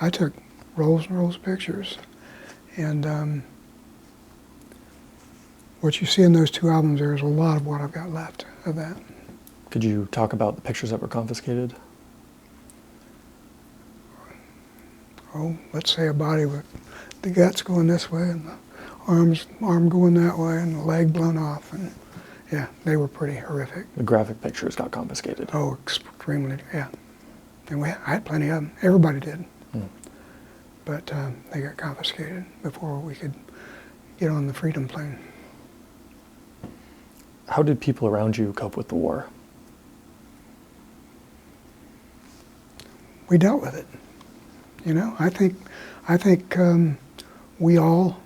I took rolls and rolls of pictures. And what you see in those 2 albums, there's a lot of what I've got left of that. Could you talk about the pictures that were confiscated? Oh, let's say a body with the guts going this way and the arm going that way and the leg blown off. And yeah, they were pretty horrific. The graphic pictures got confiscated. Oh, extremely, yeah. And I had plenty of them. Everybody did. But they got confiscated before we could get on the Freedom plane. How did people around you cope with the war? We dealt with it. I think we all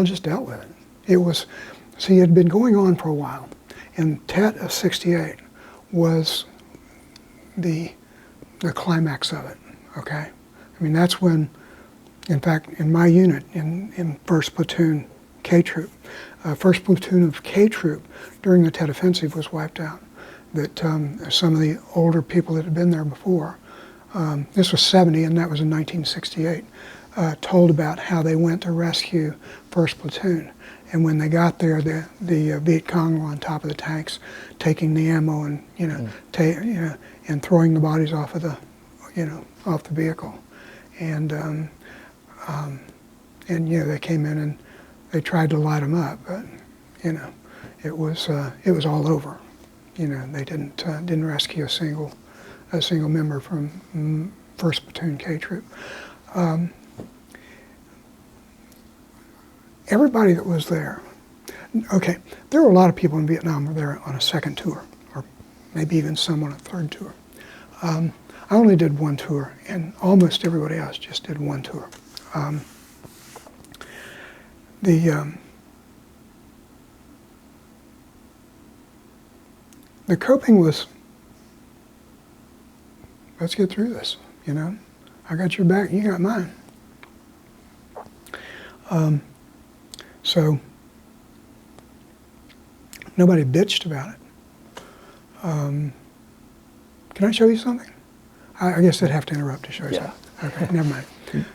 just dealt with it. It had been going on for a while, and Tet of '68 was the climax of it. Okay, I mean that's when, in fact, in my unit in 1st Platoon K Troop, 1st Platoon of K Troop during the Tet Offensive was wiped out. That some of the older people that had been there before, this was '70 and that was in 1968, told about how they went to rescue 1st Platoon. And when they got there, the Viet Cong were on top of the tanks, taking the ammo and and throwing the bodies off of the vehicle. And they came in and they tried to light them up, but it was all over. They didn't rescue a single member from 1st Platoon K Troop. Everybody that was there, okay, there were a lot of people in Vietnam who were there on a 2nd tour, or maybe even some on a 3rd tour. I only did 1 tour, and almost everybody else just did 1 tour. The coping was, let's get through this, you know. I got your back, you got mine. So nobody bitched about it. Can I show you something? I guess I'd have to interrupt to show you something. Okay, never mind.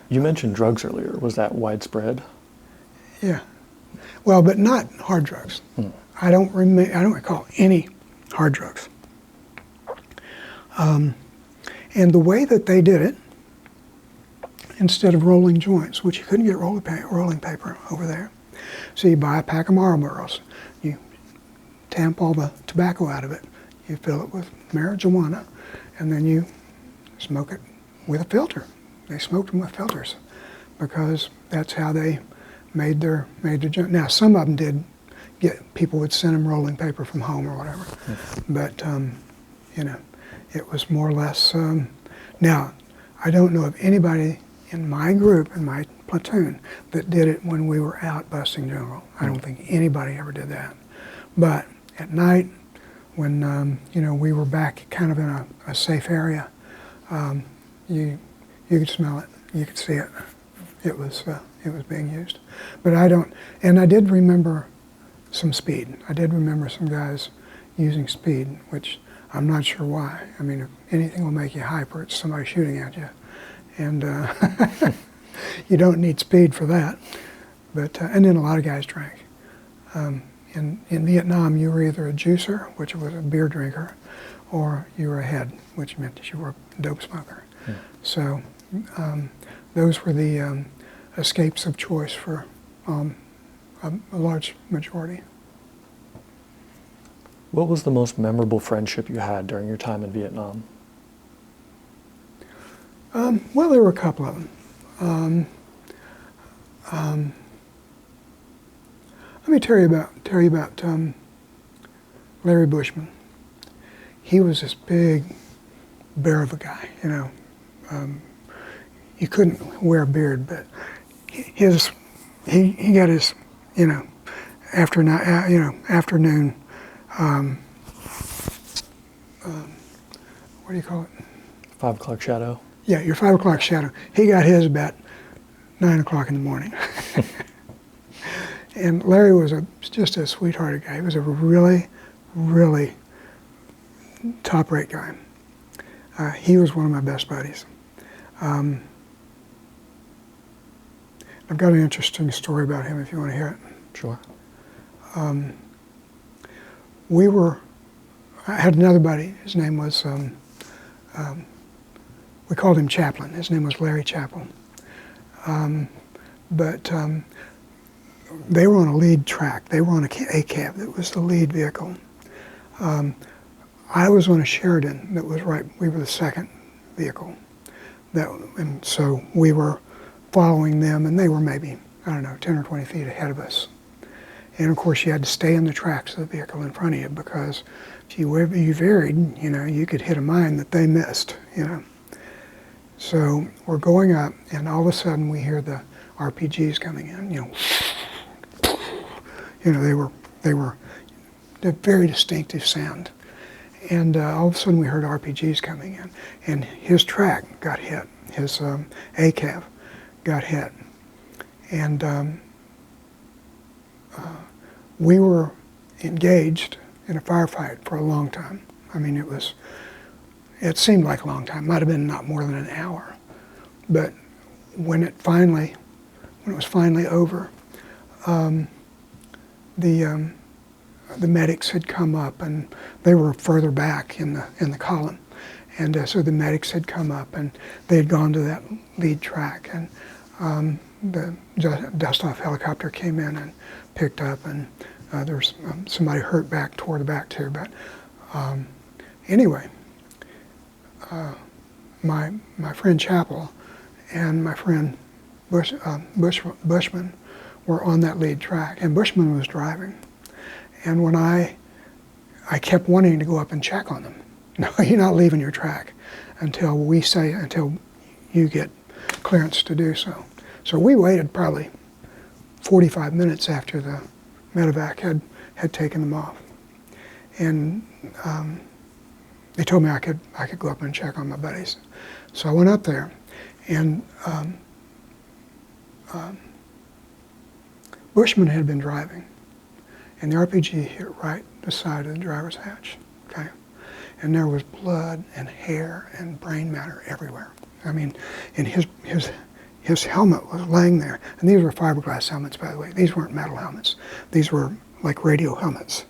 You mentioned drugs earlier. Was that widespread? Yeah. Well, but not hard drugs. I don't recall any hard drugs. And the way that they did it, instead of rolling joints, which you couldn't get rolling paper over there, so you buy a pack of Marlboros, you tamp all the tobacco out of it, you fill it with marijuana, and then you smoke it with a filter. They smoked them with filters because that's how they made their joint. Now, some of them did people would send them rolling paper from home or whatever, but you know, it was more or less. Now, I don't know of anybody in my group, in my platoon, that did it when we were out busting general. I don't think anybody ever did that. But at night, when you know, we were back kind of in a safe area, you could smell it, you could see it. It was being used. But I don't, and I did remember some speed. I did remember some guys using speed, which I'm not sure why. I mean, if anything will make you hyper, it's somebody shooting at you. And you don't need speed for that. But and then a lot of guys drank. In Vietnam, you were either a juicer, which was a beer drinker, or you were a head, which meant that you were a dope smoker. So those were the escapes of choice for a large majority. What was the most memorable friendship you had during your time in Vietnam? Well, there were a couple of them. Let me tell you about Larry Bushman. He was this big bear of a guy, you know. He couldn't wear a beard, but he got his, you know, afternoon. What do you call it? 5 o'clock shadow. Yeah, your 5 o'clock shadow. He got his about 9 o'clock in the morning. And Larry was just a sweethearted guy. He was a really, really top-rate guy. He was one of my best buddies. I've got an interesting story about him if you want to hear it. Sure. I had another buddy. His name was, we called him Chaplin. His name was Larry Chaplin. But they were on a lead track. They were on a cab that was the lead vehicle. I was on a Sheridan that was we were the second vehicle. And so we were following them, and they were maybe, I don't know, 10 or 20 feet ahead of us. And of course you had to stay in the tracks of the vehicle in front of you, because if you varied, you know, you could hit a mine that they missed, you know. So we're going up, and all of a sudden we hear the RPGs coming in, you know. You know, they were a very distinctive sound. And all of a sudden we heard RPGs coming in, and his track got hit. His ACAV got hit. And we were engaged in a firefight for a long time. I mean, it seemed like a long time. Might have been not more than an hour. But when it was finally over, the medics had come up, and they were further back in the column, and so the medics had come up, and they had gone to that lead track, and the dust-off helicopter came in and picked up, and there was somebody hurt toward the back too. But anyway, my friend Chappell and my friend Bushman were on that lead track, and Bushman was driving. And when I kept wanting to go up and check on them. No, you're not leaving your track until you get clearance to do so. So we waited probably 45 minutes after the medevac had taken them off. And they told me I could go up and check on my buddies. So I went up there, and Bushman had been driving, and the RPG hit right the side of the driver's hatch, okay? And there was blood and hair and brain matter everywhere. I mean, and his helmet was laying there. And these were fiberglass helmets, by the way. These weren't metal helmets. These were like radio helmets.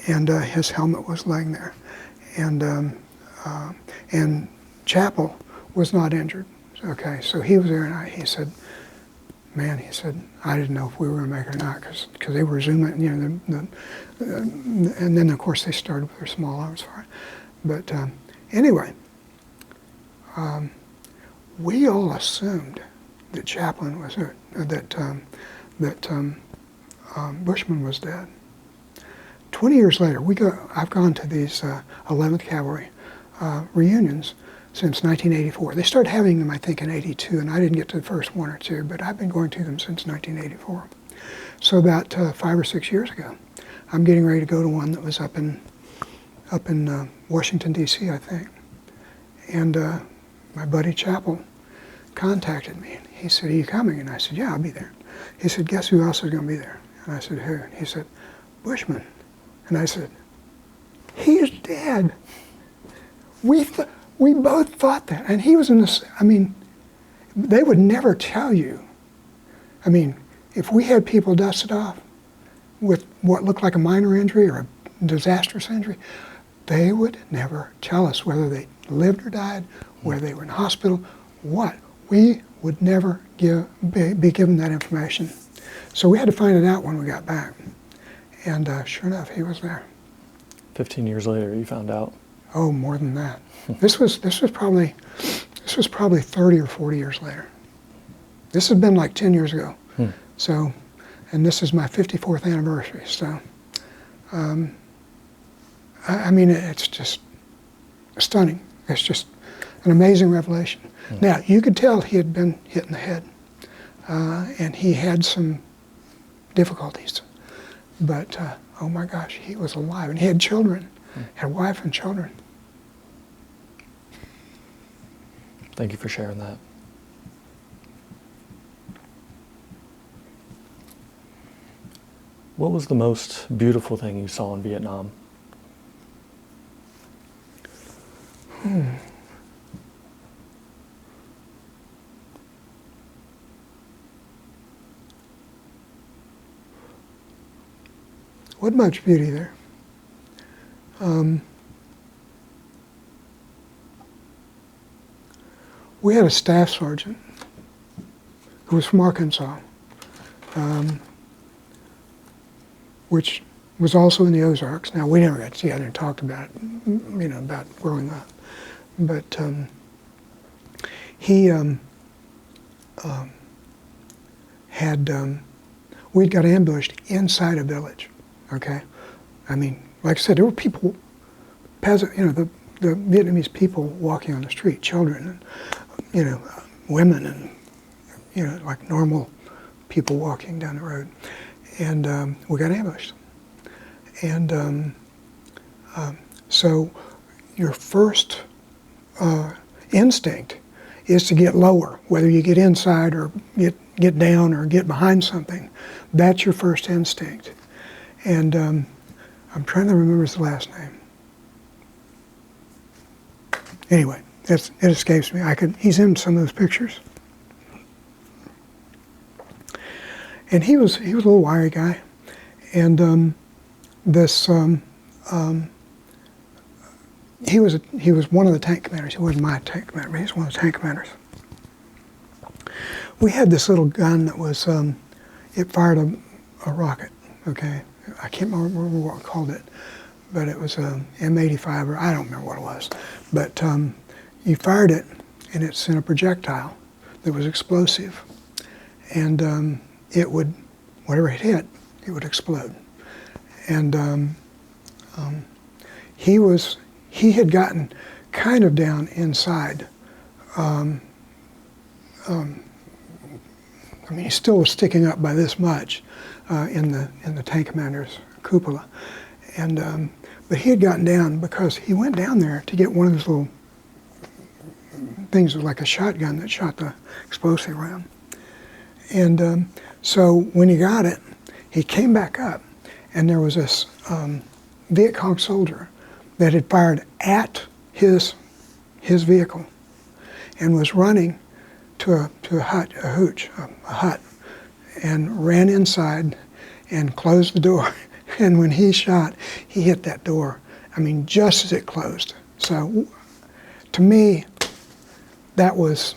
And his helmet was laying there. And Chappell was not injured, okay? So he was there, and he said, man, he said, I didn't know if we were going to make it or not, because they were zooming, you know, and then of course they started with their small arms for it. But anyway, we all assumed that Chaplin was Bushman was dead. 20 years later, I've gone to these 11th Cavalry reunions since 1984. They started having them, I think, in '82, and I didn't get to the first one or two, but I've been going to them since 1984. So about 5 or 6 years ago, I'm getting ready to go to one that was up in Washington, D.C., I think. And my buddy Chappell contacted me. He said, are you coming? And I said, yeah, I'll be there. He said, guess who else is going to be there? And I said, who? And he said, Bushman. And I said, he's dead. We both thought that. And he was in this, I mean, they would never tell you. I mean, if we had people dusted off with what looked like a minor injury or a disastrous injury, they would never tell us whether they lived or died, whether they were in the hospital, what. We would never be given that information. So we had to find it out when we got back. And sure enough, he was there. 15 years later, you found out. Oh, more than that. This was probably 30 or 40 years later. This has been like 10 years ago. So, and this is my 54th anniversary. So, I mean, it's just stunning. It's just an amazing revelation. Now, you could tell he had been hit in the head, and he had some difficulties. But, oh my gosh, he was alive, and he had children, had a wife and children. Thank you for sharing that. What was the most beautiful thing you saw in Vietnam? Wasn't much beauty there. We had a staff sergeant who was from Arkansas, which was also in the Ozarks. Now, we never got together and talked about it, you know, about growing up. But he we'd got ambushed inside a village, okay? I mean, like I said, there were people, peasant, you know, the Vietnamese people walking on the street, children, and, you know, women, and, you know, like normal people walking down the road. And we got ambushed. And so your first instinct is to get lower, whether you get inside or get down or get behind something. That's your first instinct. And I'm trying to remember his last name. Anyway, it escapes me. He's in some of those pictures. And he was a little wiry guy. And he was one of the tank commanders. He wasn't my tank commander, but he was one of the tank commanders. We had this little gun that was, it fired a rocket, okay? I can't remember what we called it, but it was a M85, or I don't remember what it was. But you fired it, and it sent a projectile that was explosive, and it would, whatever it hit, it would explode. And he had gotten kind of down inside. I mean, he still was sticking up by this much in the tank commander's cupola, and but he had gotten down because he went down there to get one of those little things like a shotgun that shot the explosive round. And so when he got it, he came back up, and there was this Viet Cong soldier that had fired at his vehicle and was running to a hut, and ran inside and closed the door. And when he shot, he hit that door, I mean, just as it closed. So to me, that was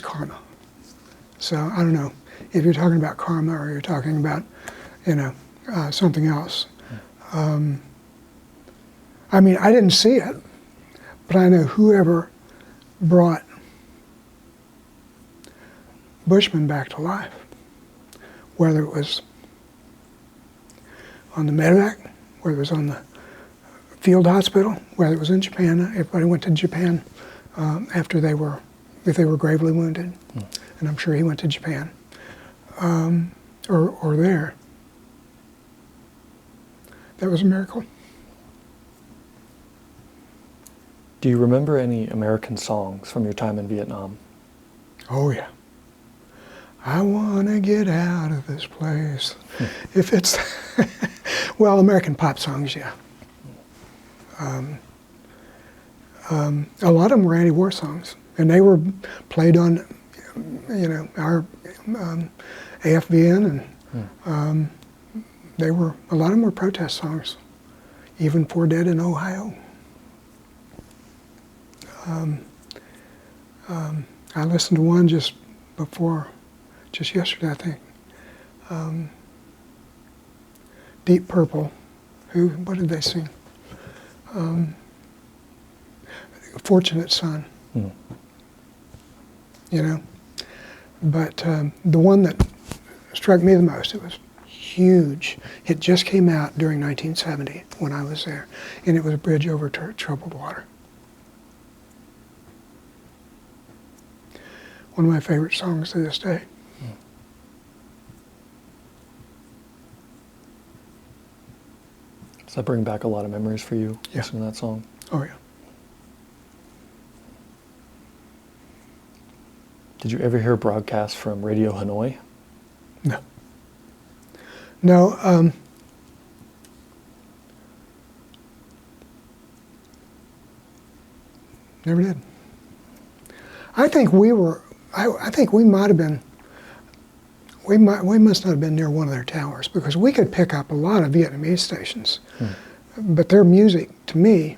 karma. So I don't know if you're talking about karma or you're talking about, something else. I mean, I didn't see it, but I know whoever brought Bushman back to life, whether it was on the medevac, whether it was on the field hospital, whether it was in Japan. Everybody went to Japan after if they were gravely wounded, and I'm sure he went to Japan or there. That was a miracle. Do you remember any American songs from your time in Vietnam? Oh yeah. I want to get out of this place. If it's, well, American pop songs, yeah. A lot of them were anti-war songs, and they were played on, our AFVN, and a lot of them were protest songs, even "For Dead in Ohio." I listened to one just yesterday, I think. Deep Purple. What did they sing? Fortunate Son. But the one that struck me the most, it was huge. It just came out during 1970 when I was there, and it was a bridge over troubled water. One of my favorite songs to this day. Does that bring back a lot of memories for you, listening to that song? Oh, yeah. Did you ever hear broadcasts from Radio Hanoi? No. No. Never did. I think we were. I think we might have been. We must not have been near one of their towers, because we could pick up a lot of Vietnamese stations, but their music, to me,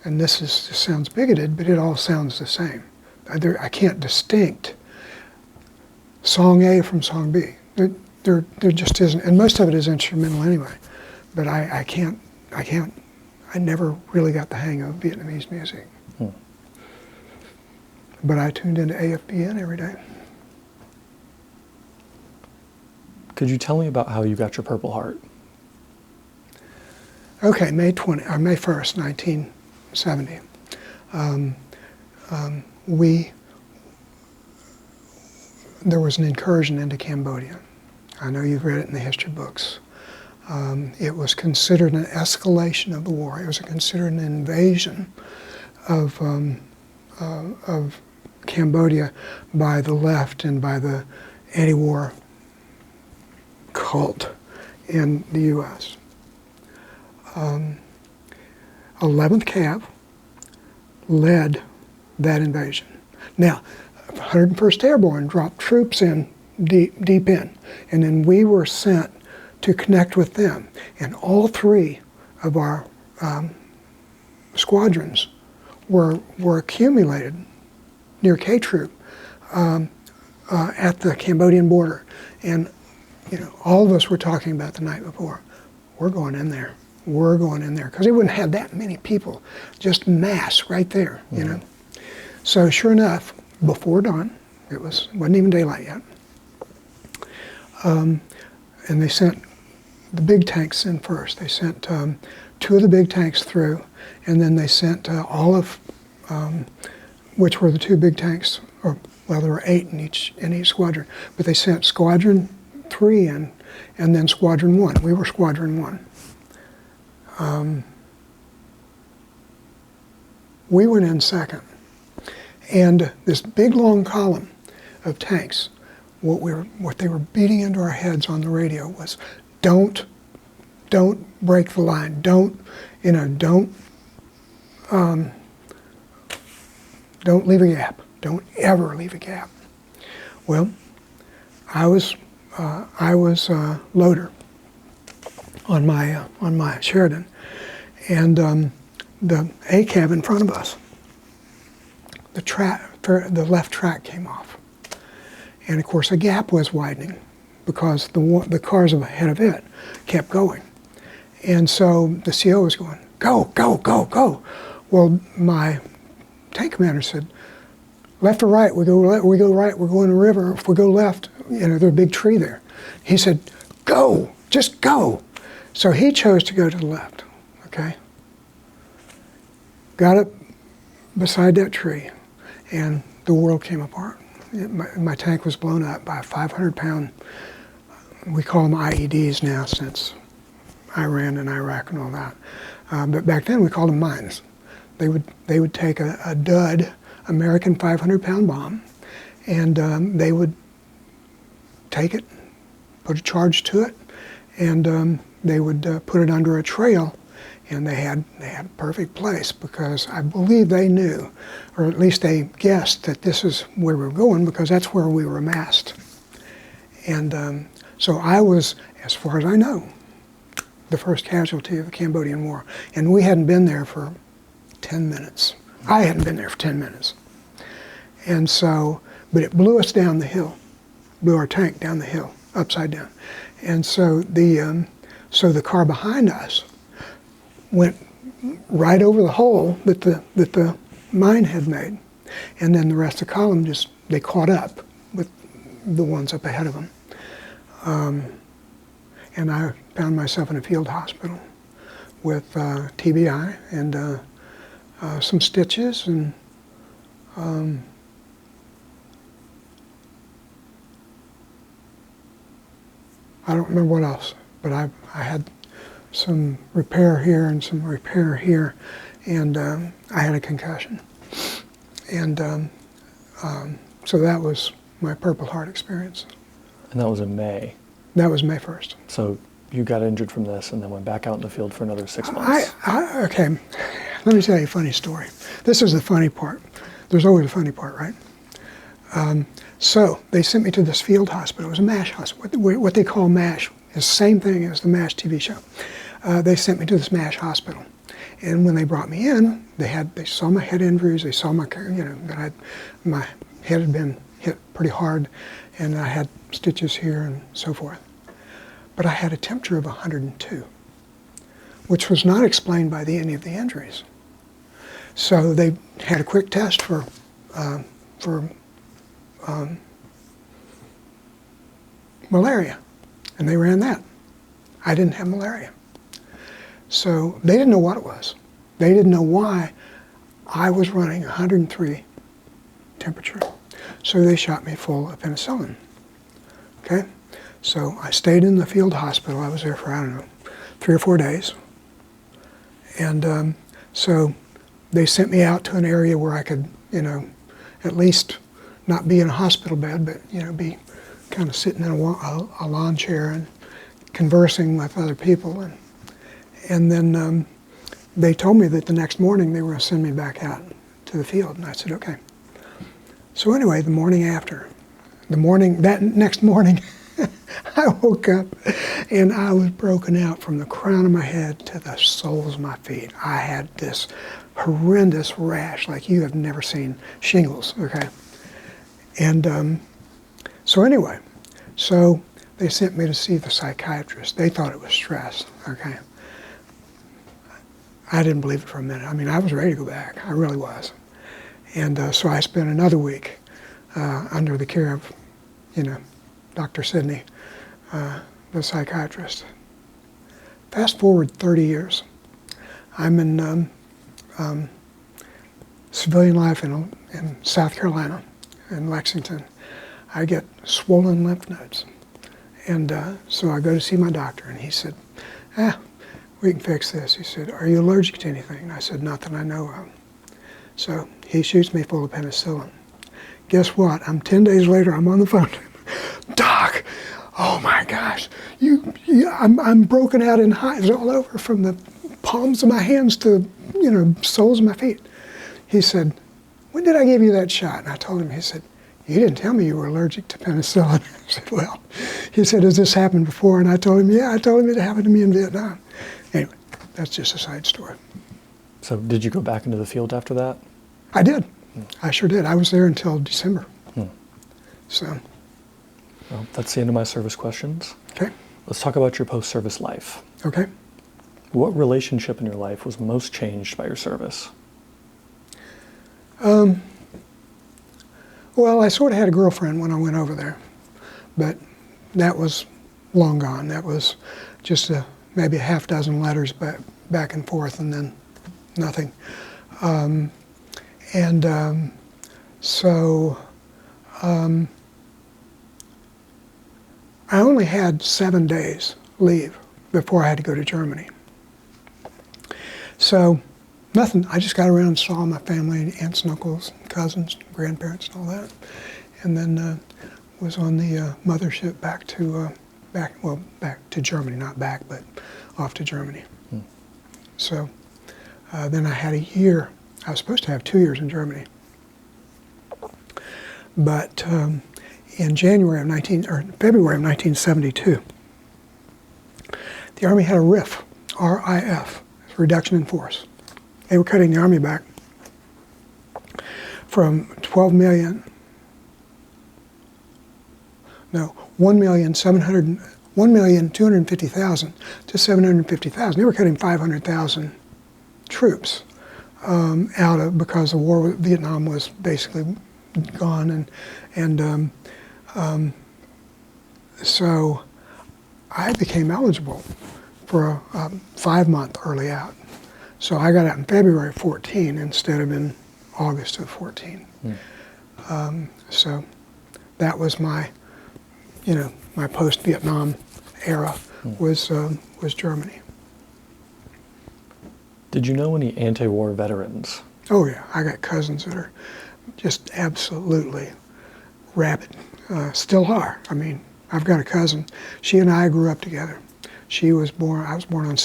and this sounds bigoted, but it all sounds the same. I can't distinct song A from song B. There just isn't, and most of it is instrumental anyway. But I never really got the hang of Vietnamese music. But I tuned into AFBN every day. Could you tell me about how you got your Purple Heart? Okay, May 1st, 1970. There was an incursion into Cambodia. I know you've read it in the history books. It was considered an escalation of the war. It was considered an invasion of Cambodia by the left and by the anti-war cult in the U.S. 11th Cav led that invasion. Now, 101st Airborne dropped troops in deep in, and then we were sent to connect with them. And all three of our squadrons were accumulated near K-Troop at the Cambodian border. And all of us were talking about the night before, we're going in there. we're going in there, because they wouldn't have that many people, just mass right there, you know. So sure enough, before dawn, wasn't even daylight yet, and they sent the big tanks in first. They sent 2 of the big tanks through, and then they sent all of, which were the 2 big tanks, or well, there were 8 in each squadron, but they sent Squadron 3 in, and then Squadron 1. We were Squadron 1. We went in second, and this big long column of tanks, what they were beating into our heads on the radio was, don't break the line, don't leave a gap, don't ever leave a gap. Well, I was loader on my Sheridan, and the A cab in front of us, the left track came off, and of course a gap was widening because the cars ahead of it kept going, and so the CO was going, go, go, go, go. Well, my tank commander said, left or right? We go right, we're going to the river. If we go left, there's a big tree there. He said, go, just go. So he chose to go to the left, okay? Got up beside that tree, and the world came apart. My tank was blown up by a 500-pound, we call them IEDs now since Iran and Iraq and all that. But back then we called them mines. They would take a dud American 500-pound bomb, and they would take it, put a charge to it, and they would put it under a trail, and they had a perfect place, because I believe they knew, or at least they guessed, that this is where we were going, because that's where we were amassed. And so I was, as far as I know, the first casualty of the Cambodian War, and we hadn't been there for 10 minutes. I hadn't been there for 10 minutes. And so, but it blew us down the hill, blew our tank down the hill, upside down. And so the car behind us went right over the hole that the mine had made. And then the rest of the column they caught up with the ones up ahead of them. And I found myself in a field hospital with TBI and some stitches, and I don't remember what else, but I had some repair here and some repair here, and I had a concussion. And so that was my Purple Heart experience. And that was in May. That was May 1st. So you got injured from this and then went back out in the field for another 6 months. Okay, let me tell you a funny story. This is the funny part. There's always a funny part, right? So they sent me to this field hospital. It was a MASH hospital. What they call MASH is the same thing as the MASH TV show. They sent me to this MASH hospital. And when they brought me in, they saw my head injuries. They saw that my head had been hit pretty hard, and I had stitches here and so forth. But I had a temperature of 102, which was not explained by any of the injuries. So they had a quick test for malaria, and they ran that. I didn't have malaria. So they didn't know what it was. They didn't know why I was running 103 temperature. So they shot me full of penicillin. Okay? So I stayed in the field hospital. I was there for, 3 or 4 days. And so they sent me out to an area where I could, at least not be in a hospital bed, but, be kind of sitting in a lawn chair and conversing with other people. And then they told me that the next morning they were going to send me back out to the field, and I said, okay. So anyway, that next morning, I woke up and I was broken out from the crown of my head to the soles of my feet. I had this horrendous rash like you have never seen, shingles, okay? And so they sent me to see the psychiatrist. They thought it was stress, okay? I didn't believe it for a minute. I mean, I was ready to go back. I really was. And so I spent another week under the care of, Dr. Sidney, the psychiatrist. Fast forward 30 years. I'm in civilian life in South Carolina, in Lexington. I get swollen lymph nodes. And so I go to see my doctor, and he said, we can fix this. He said, are you allergic to anything? And I said, not that I know of. So he shoots me full of penicillin. Guess what? 10 days later, I'm on the phone. Doc, oh my gosh, I'm broken out in hives all over from the palms of my hands to, soles of my feet. He said, when did I give you that shot? And I told him, he said, you didn't tell me you were allergic to penicillin. I said, well, he said, has this happened before? And I told him, yeah, I told him it happened to me in Vietnam. Anyway, that's just a side story. So did you go back into the field after that? I did. I sure did. I was there until December. So. Well, that's the end of my service questions. Okay. Let's talk about your post-service life. Okay. What relationship in your life was most changed by your service? Well, I sort of had a girlfriend when I went over there, but that was long gone. That was just maybe a half dozen letters back and forth, and then nothing. So I only had 7 days leave before I had to go to Germany. So nothing. I just got around and saw my family, aunts and uncles, cousins, grandparents, and all that, and then was on the mothership back to Germany, not back, but off to Germany. So then I had a year. I was supposed to have 2 years in Germany, but in February of 1972, the Army had a RIF, R-I-F, reduction in force. They were cutting the Army back from 1,250,000 to 750,000. They were cutting 500,000 troops out of, because the war with Vietnam was basically gone, and so I became eligible for a 5-month early out. So I got out in February of 14 instead of in August of 14. So that was my, my post-Vietnam era was Germany. Did you know any anti-war veterans? Oh yeah, I got cousins that are just absolutely rabid, still are. I mean, I've got a cousin. She and I grew up together. I was born on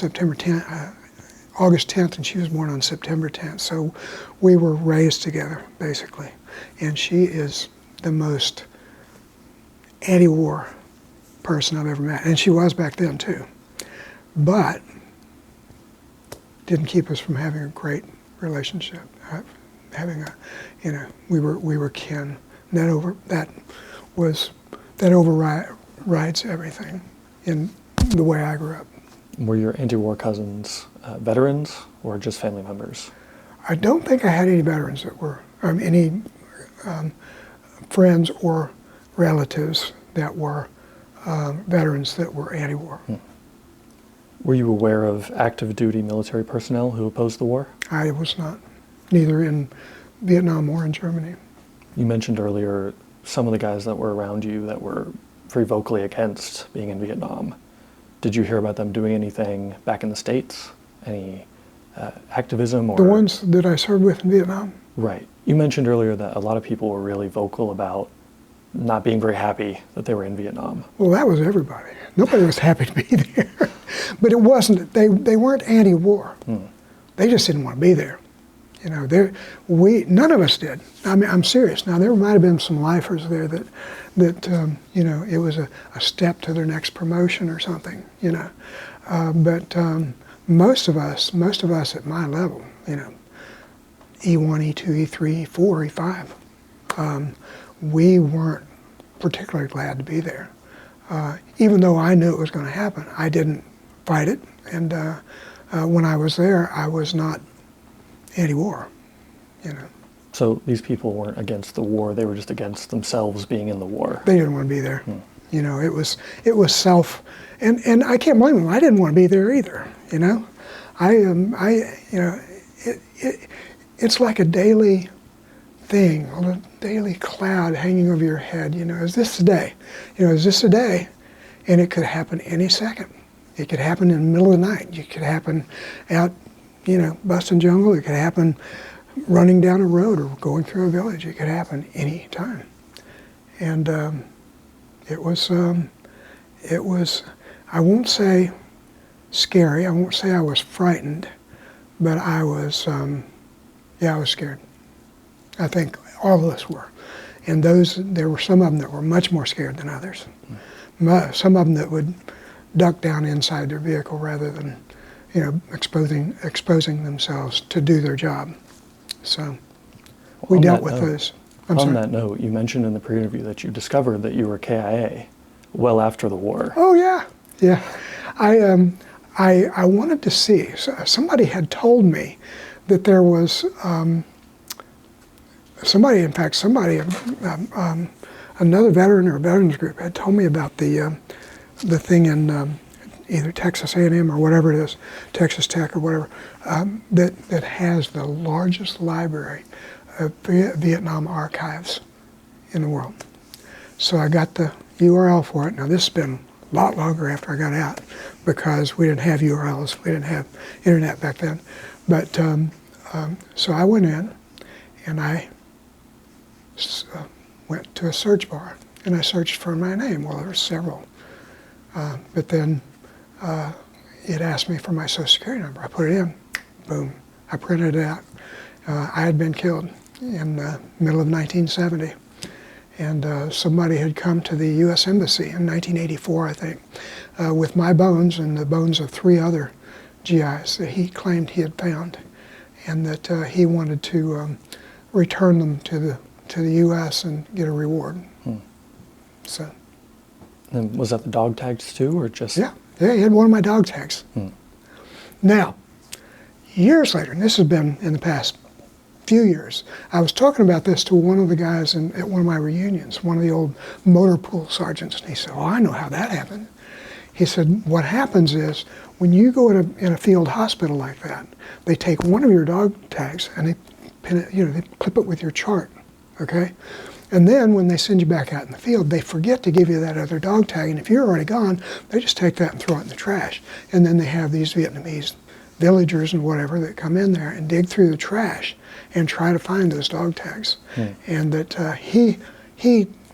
August 10th, and she was born on September 10th. So we were raised together, basically. And she is the most anti-war person I've ever met. And she was back then, too. But didn't keep us from having a great relationship. We were kin. That overrides everything in the way I grew up. Were your anti-war cousins veterans or just family members? I don't think I had any veterans that were, any friends or relatives that were veterans that were anti-war. Were you aware of active duty military personnel who opposed the war? I was not, neither in Vietnam or in Germany. You mentioned earlier some of the guys that were around you that were very vocally against being in Vietnam. Did you hear about them doing anything back in the States? Any activism? Or the ones that I served with in Vietnam? Right. You mentioned earlier that a lot of people were really vocal about not being very happy that they were in Vietnam. Well, that was everybody. Nobody was happy to be there. But it wasn't, they weren't anti-war. They just didn't want to be there. None of us did. I mean, I'm serious. Now, there might have been some lifers there that it was a step to their next promotion or something, But most of us at my level, E1, E2, E3, E4, E5, we weren't particularly glad to be there. Even though I knew it was going to happen, I didn't fight it, and when I was there, I was not anti-war, you know. So these people weren't against the war, they were just against themselves being in the war. They didn't want to be there. You know, it was self, and I can't blame them. I didn't want to be there either, you know. You know, it's like a daily thing, a daily cloud hanging over your head, you know, is this the day? You know, is this the day? And it could happen any second. It could happen in the middle of the night. It could happen out, you know, busting jungle. It could happen running down a road or going through a village. It could happen any time. And it was, I won't say scary. I won't say I was frightened, but I was, yeah, I was scared. I think all of us were. And there were some of them that were much more scared than others. Some of them that would duck down inside their vehicle rather than, you know, exposing themselves to do their job. So we dealt with those. On that note, you mentioned in the pre-interview that you discovered that you were KIA well after the war. Oh yeah, yeah. I wanted to see. Somebody had told me that there was another veteran or a veterans group had told me about the thing in either Texas A&M or whatever it is, Texas Tech or whatever, that has the largest library of Vietnam archives in the world. So I got the URL for it. Now this has been a lot longer after I got out because we didn't have URLs, we didn't have internet back then. But so I went in and I went to a search bar and I searched for my name. Well, there were several. But then it asked me for my Social Security number. I put it in, boom, I printed it out. I had been killed in the middle of 1970. And somebody had come to the U.S. Embassy in 1984, I think, with my bones and the bones of 3 other GIs that he claimed he had found, and that he wanted to return them to the U.S. and get a reward. So. And was that the dog tags too, or just? Yeah, he had one of my dog tags. Now, years later, and this has been in the past few years, I was talking about this to one of the guys at one of my reunions, one of the old motor pool sergeants, and he said, "Oh, I know how that happened." He said, "What happens is when you go in a field hospital like that, they take one of your dog tags and they pin it, you know, they clip it with your chart, okay? And then when they send you back out in the field, they forget to give you that other dog tag, and if you're already gone, they just take that and throw it in the trash. And then they have these Vietnamese villagers and whatever that come in there and dig through the trash and try to find those dog tags." And that he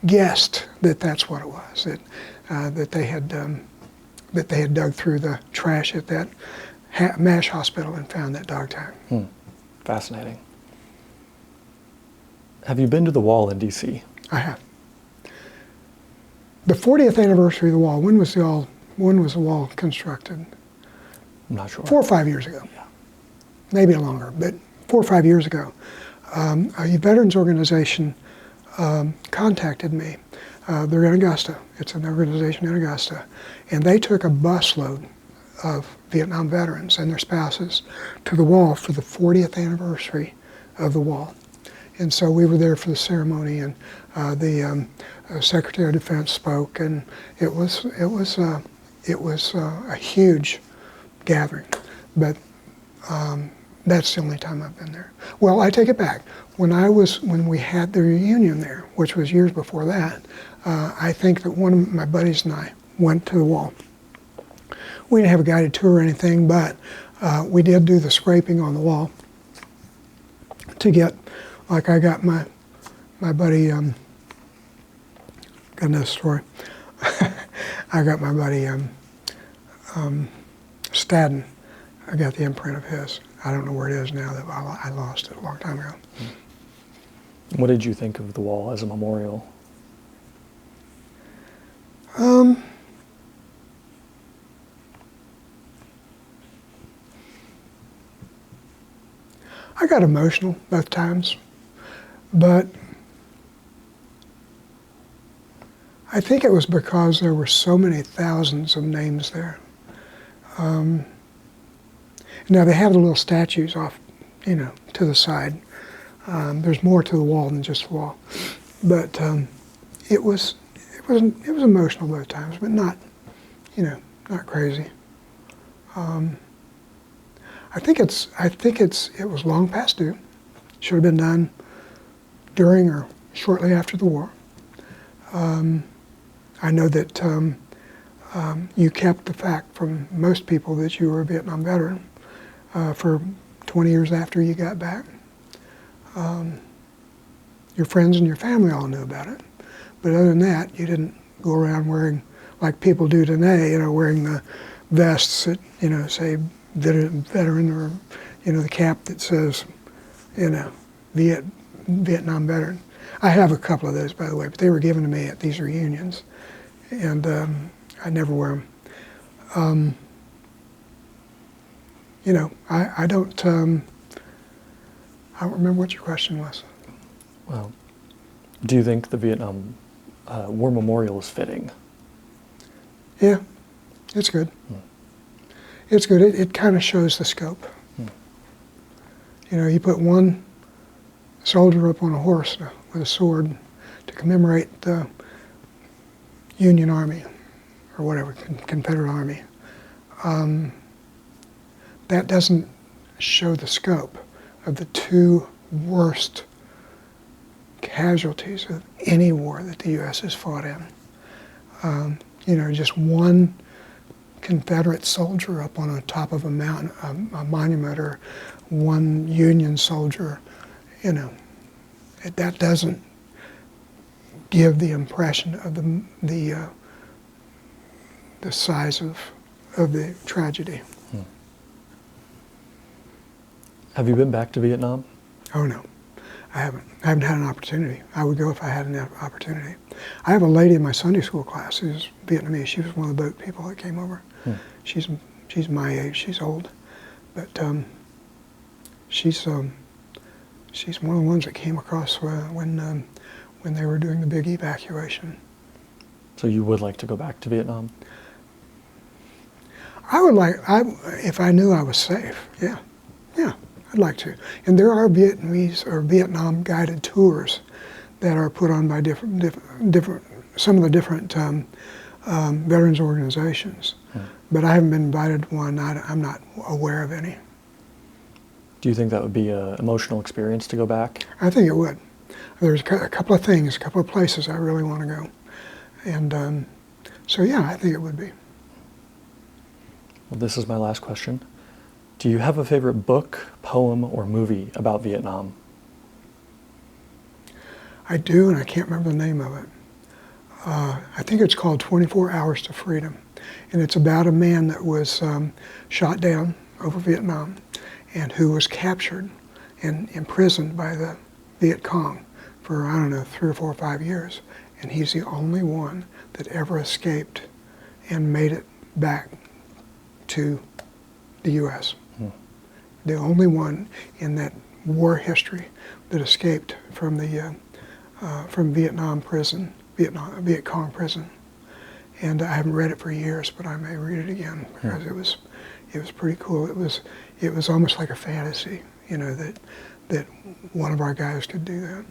guessed that that's what it was, that they had dug through the trash at that MASH hospital and found that dog tag. Fascinating. Have you been to the wall in D.C.? I have. The 40th anniversary of the wall. When was the wall constructed? I'm not sure. 4 or 5 years ago. Yeah. Maybe longer, but 4 or 5 years ago. A veterans organization contacted me. They're in Augusta. It's an organization in Augusta. And they took a busload of Vietnam veterans and their spouses to the wall for the 40th anniversary of the wall. And so we were there for the ceremony, and the Secretary of Defense spoke, and it was a huge gathering. But that's the only time I've been there. Well, I take it back. When we had the reunion there, which was years before that, I think that one of my buddies and I went to the wall. We didn't have a guided tour or anything, but we did do the scraping on the wall to get, like I got my buddy, got another story. I got my buddy Stadden. I got the imprint of his. I don't know where it is now. That I lost it a long time ago. What did you think of the wall as a memorial? I got emotional both times, but I think it was because there were so many thousands of names there. Now they have the little statues off, to the side. There's more to the wall than just the wall, but it was emotional both times, but not crazy. I think it was long past due. Should have been done during or shortly after the war. I know that you kept the fact from most people that you were a Vietnam veteran for 20 years after you got back. Your friends and your family all knew about it, but other than that, you didn't go around wearing, like people do today, wearing the vests that, say veteran, or, the cap that says, Vietnam veteran. I have a couple of those, by the way, but they were given to me at these reunions, and I never wear them. I don't remember what your question was. Well, do you think the Vietnam War Memorial is fitting? Yeah, it's good. It's good. It kind of shows the scope. You put one soldier up on a horse with a sword to commemorate the Union Army, or whatever, Confederate Army. That doesn't show the scope of the two worst casualties of any war that the U.S. has fought in. Just one Confederate soldier up on the top of a mountain, a monument, or one Union soldier, that doesn't give the impression of the size of the tragedy. Have you been back to Vietnam? Oh no, I haven't. I haven't had an opportunity. I would go if I had an opportunity. I have a lady in my Sunday school class who's Vietnamese. She was one of the boat people that came over. She's my age. She's old, but she's one of the ones that came across when they were doing the big evacuation. So you would like to go back to Vietnam? I would like, if I knew I was safe. Yeah, I'd like to. And there are Vietnamese or Vietnam guided tours that are put on by some of the different veterans organizations. But I haven't been invited to one. I'm not aware of any. Do you think that would be an emotional experience to go back? I think it would. There's a couple of things, a couple of places I really want to go. And so yeah, I think it would be. Well, this is my last question. Do you have a favorite book, poem, or movie about Vietnam? I do, and I can't remember the name of it. I think it's called 24 Hours to Freedom. And it's about a man that was shot down over Vietnam and who was captured and imprisoned by the Viet Cong for, 3 or 4 or 5 years. And he's the only one that ever escaped and made it back to the U.S. The only one in that war history that escaped from the from Vietnam prison, Viet Cong prison. And I haven't read it for years, but I may read it again because it was pretty cool. It was almost like a fantasy, that one of our guys could do that.